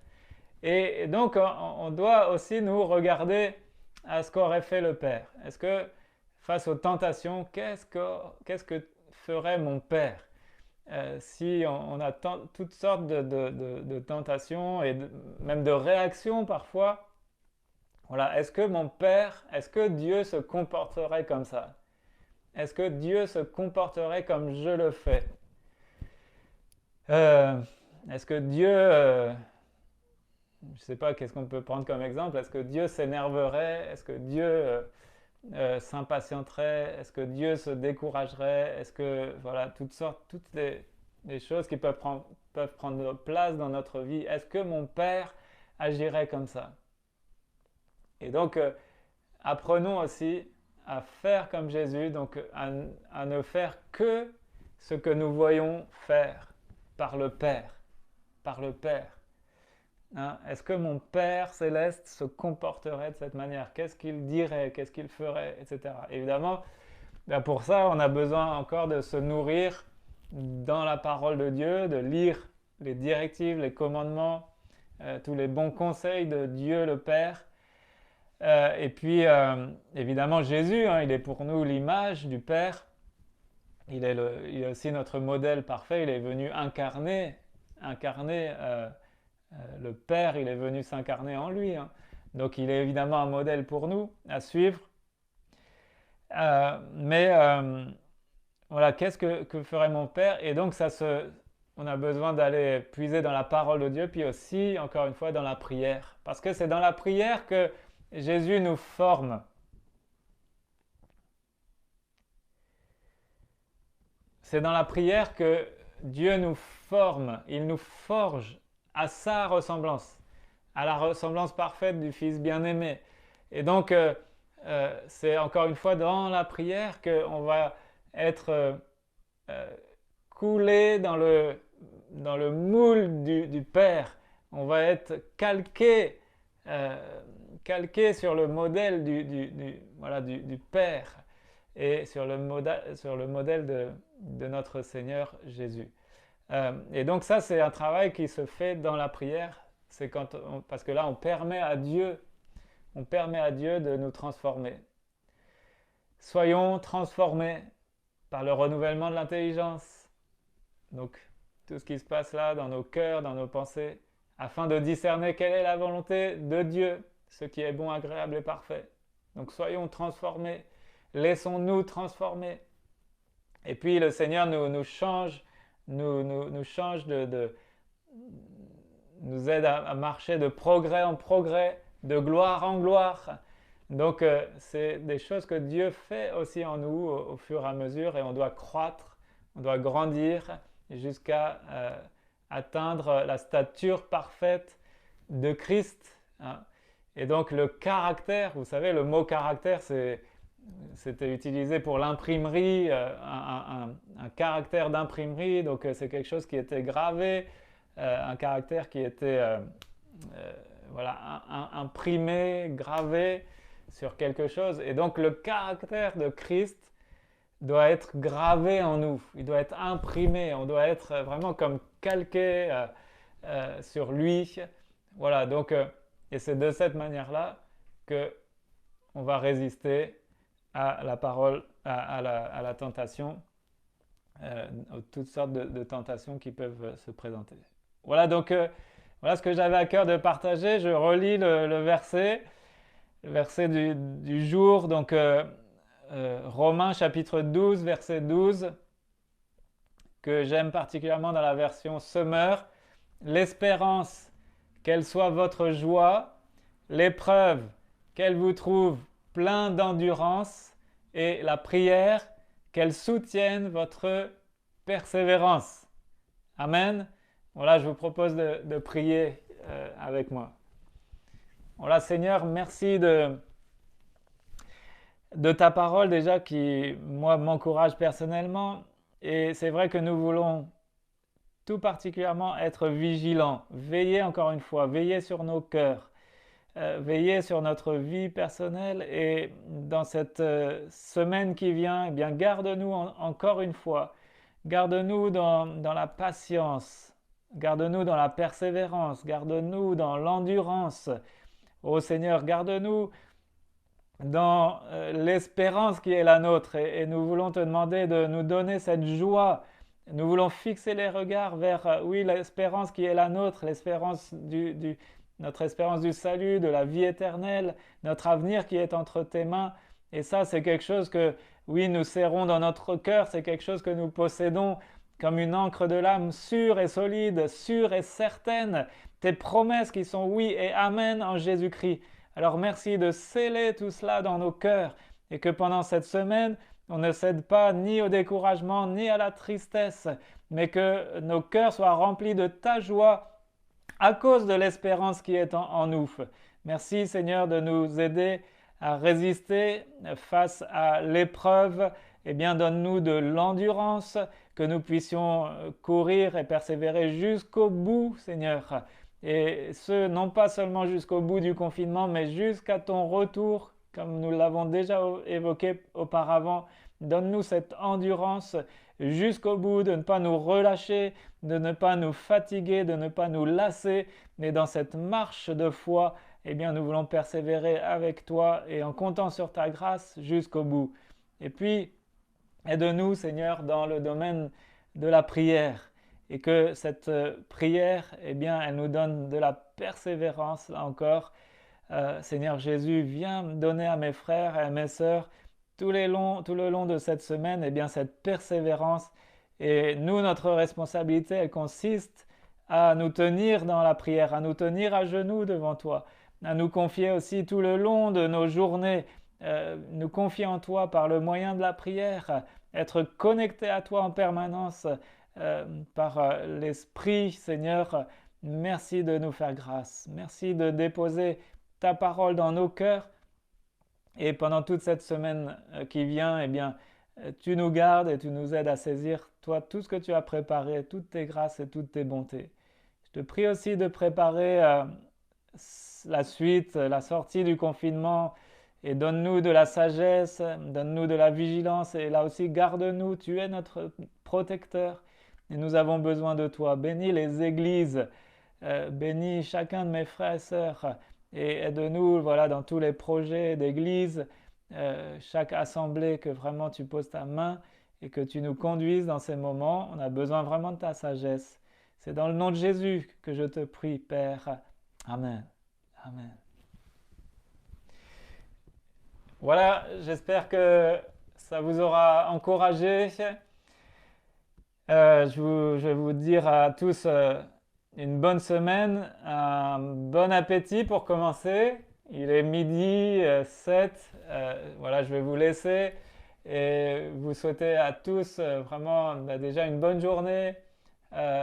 Et donc, on doit aussi nous regarder à ce qu'aurait fait le père. Est-ce que, face aux tentations, qu'est-ce que ferait mon père? Si on a toutes sortes de tentations et même de réactions parfois, voilà, est-ce que Dieu se comporterait comme ça? Est-ce que Dieu se comporterait comme je le fais? Est-ce que Dieu, je ne sais pas, qu'est-ce qu'on peut prendre comme exemple? Est-ce que Dieu s'énerverait? Est-ce que Dieu s'impatienterait? Est-ce que Dieu se découragerait? Est-ce que, voilà, toutes les choses qui peuvent prendre place dans notre vie, est-ce que mon Père agirait comme ça? Et donc, apprenons aussi à faire comme Jésus, donc à ne faire que ce que nous voyons faire par le Père. Par le Père. Hein? Est-ce que mon Père céleste se comporterait de cette manière? Qu'est-ce qu'il dirait? Qu'est-ce qu'il ferait? Etc. Évidemment, pour ça, on a besoin encore de se nourrir dans la parole de Dieu, de lire les directives, les commandements, tous les bons conseils de Dieu le Père. Et puis, évidemment, Jésus, hein, il est pour nous l'image du Père. Il est aussi notre modèle parfait. Il est venu incarner le Père, il est venu s'incarner en lui. Hein. Donc, il est évidemment un modèle pour nous à suivre. Voilà, qu'est-ce que ferait mon Père? Et donc, on a besoin d'aller puiser dans la parole de Dieu, puis aussi, encore une fois, dans la prière. Parce que c'est dans la prière que Jésus nous forme. c'est dans la prière que Dieu nous forme, il nous forge à sa ressemblance, à la ressemblance parfaite du Fils bien-aimé. Et donc, c'est encore une fois dans la prière qu'on va être coulé dans le moule du Père. On va être calqué sur le modèle du Père et sur le modèle de notre Seigneur Jésus. Et donc ça, c'est un travail qui se fait dans la prière. C'est parce que là, on permet à Dieu de nous transformer. Soyons transformés par le renouvellement de l'intelligence. Donc, tout ce qui se passe là dans nos cœurs, dans nos pensées, afin de discerner quelle est la volonté de Dieu, ce qui est bon, agréable et parfait. Donc, soyons transformés. Laissons-nous transformer. Et puis, le Seigneur nous change, nous change nous aide à marcher de progrès en progrès, de gloire en gloire. Donc, c'est des choses que Dieu fait aussi en nous au fur et à mesure, et on doit croître, on doit grandir jusqu'à atteindre la stature parfaite de Christ. Hein. Et donc, le caractère, vous savez, le mot caractère, c'était utilisé pour l'imprimerie, un caractère d'imprimerie, donc c'est quelque chose qui était gravé, un caractère qui était imprimé, gravé sur quelque chose. Et donc le caractère de Christ doit être gravé en nous, il doit être imprimé, on doit être vraiment comme calqué sur lui. Voilà, donc, et c'est de cette manière-là qu'on va résister à la parole, à la tentation, toutes sortes de tentations qui peuvent se présenter. Voilà, donc voilà ce que j'avais à cœur de partager. Je relis le verset du jour, donc Romains chapitre 12, verset 12, que j'aime particulièrement dans la version Summer. L'espérance, qu'elle soit votre joie, l'épreuve, qu'elle vous trouve plein d'endurance, et la prière, qu'elle soutienne votre persévérance. Amen. Voilà, je vous propose de prier avec moi. Voilà, Seigneur, merci de ta parole déjà qui, moi, m'encourage personnellement. Et c'est vrai que nous voulons tout particulièrement être vigilants, veiller encore une fois, veiller sur nos cœurs, veiller sur notre vie personnelle. Et dans cette semaine qui vient, eh bien, garde-nous encore une fois, garde-nous dans la patience, garde-nous dans la persévérance, garde-nous dans l'endurance. Ô Seigneur, garde-nous dans l'espérance qui est la nôtre, et nous voulons te demander de nous donner cette joie. Nous voulons fixer les regards vers, oui, l'espérance qui est la nôtre, notre espérance du salut, de la vie éternelle, notre avenir qui est entre tes mains. Et ça, c'est quelque chose que, oui, nous serrons dans notre cœur, c'est quelque chose que nous possédons comme une encre de l'âme sûre et solide, sûre et certaine. Tes promesses qui sont oui et amen en Jésus-Christ. Alors merci de sceller tout cela dans nos cœurs, et que pendant cette semaine, on ne cède pas ni au découragement ni à la tristesse, mais que nos cœurs soient remplis de ta joie à cause de l'espérance qui est en nous. Merci Seigneur de nous aider à résister face à l'épreuve. Eh bien, donne-nous de l'endurance, que nous puissions courir et persévérer jusqu'au bout, Seigneur. Et ce, non pas seulement jusqu'au bout du confinement, mais jusqu'à ton retour, comme nous l'avons déjà évoqué auparavant. Donne-nous cette endurance jusqu'au bout, de ne pas nous relâcher, de ne pas nous fatiguer, de ne pas nous lasser, mais dans cette marche de foi, eh bien, nous voulons persévérer avec toi et en comptant sur ta grâce jusqu'au bout. Et puis, aide-nous, Seigneur, dans le domaine de la prière, et que cette prière, eh bien, elle nous donne de la persévérance, là encore. Seigneur Jésus, viens donner à mes frères et à mes sœurs tout le long de cette semaine, eh bien, cette persévérance. Et nous, notre responsabilité, elle consiste à nous tenir dans la prière, à nous tenir à genoux devant toi, à nous confier aussi tout le long de nos journées, nous confier en toi par le moyen de la prière, être connecté à toi en permanence par l'Esprit, Seigneur. Merci de nous faire grâce. Merci de déposer ta parole dans nos cœurs. Et pendant toute cette semaine qui vient, eh bien, tu nous gardes et tu nous aides à saisir, toi, tout ce que tu as préparé, toutes tes grâces et toutes tes bontés. Je te prie aussi de préparer la suite, la sortie du confinement, et donne-nous de la sagesse, donne-nous de la vigilance, et là aussi, garde-nous, tu es notre protecteur, et nous avons besoin de toi. Bénis les églises, bénis chacun de mes frères et sœurs, et aide-nous, voilà, dans tous les projets d'église, chaque assemblée, que vraiment tu poses ta main, et que tu nous conduises dans ces moments. On a besoin vraiment de ta sagesse. C'est dans le nom de Jésus que je te prie, Père. Amen. Amen. Voilà, j'espère que ça vous aura encouragé. Je vais vous dire à tous une bonne semaine, un bon appétit pour commencer. Il est midi 7. Voilà, je vais vous laisser et vous souhaiter à tous vraiment déjà une bonne journée.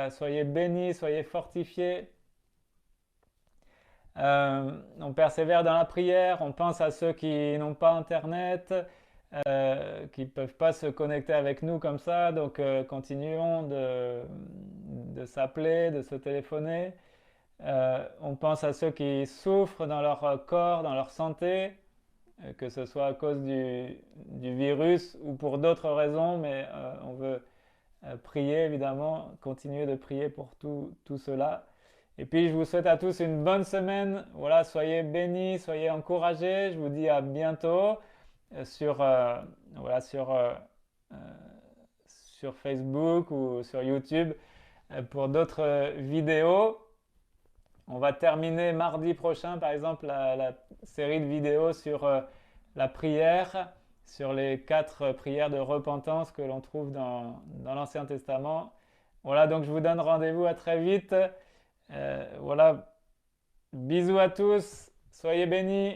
Soyez bénis, soyez fortifiés. On persévère dans la prière, on pense à ceux qui n'ont pas Internet, qui ne peuvent pas se connecter avec nous comme ça, donc continuons de s'appeler, de se téléphoner. On pense à ceux qui souffrent dans leur corps, dans leur santé, que ce soit à cause du virus ou pour d'autres raisons, mais on veut prier évidemment, continuer de prier pour tout cela. Et puis je vous souhaite à tous une bonne semaine. Voilà, soyez bénis, soyez encouragés. Je vous dis à bientôt voilà, euh, sur Facebook ou sur YouTube pour d'autres vidéos. On va terminer mardi prochain, par exemple, la série de vidéos sur la prière, sur les 4 prières de repentance que l'on trouve dans l'Ancien Testament. Voilà, donc je vous donne rendez-vous à très vite. Voilà, bisous à tous, soyez bénis.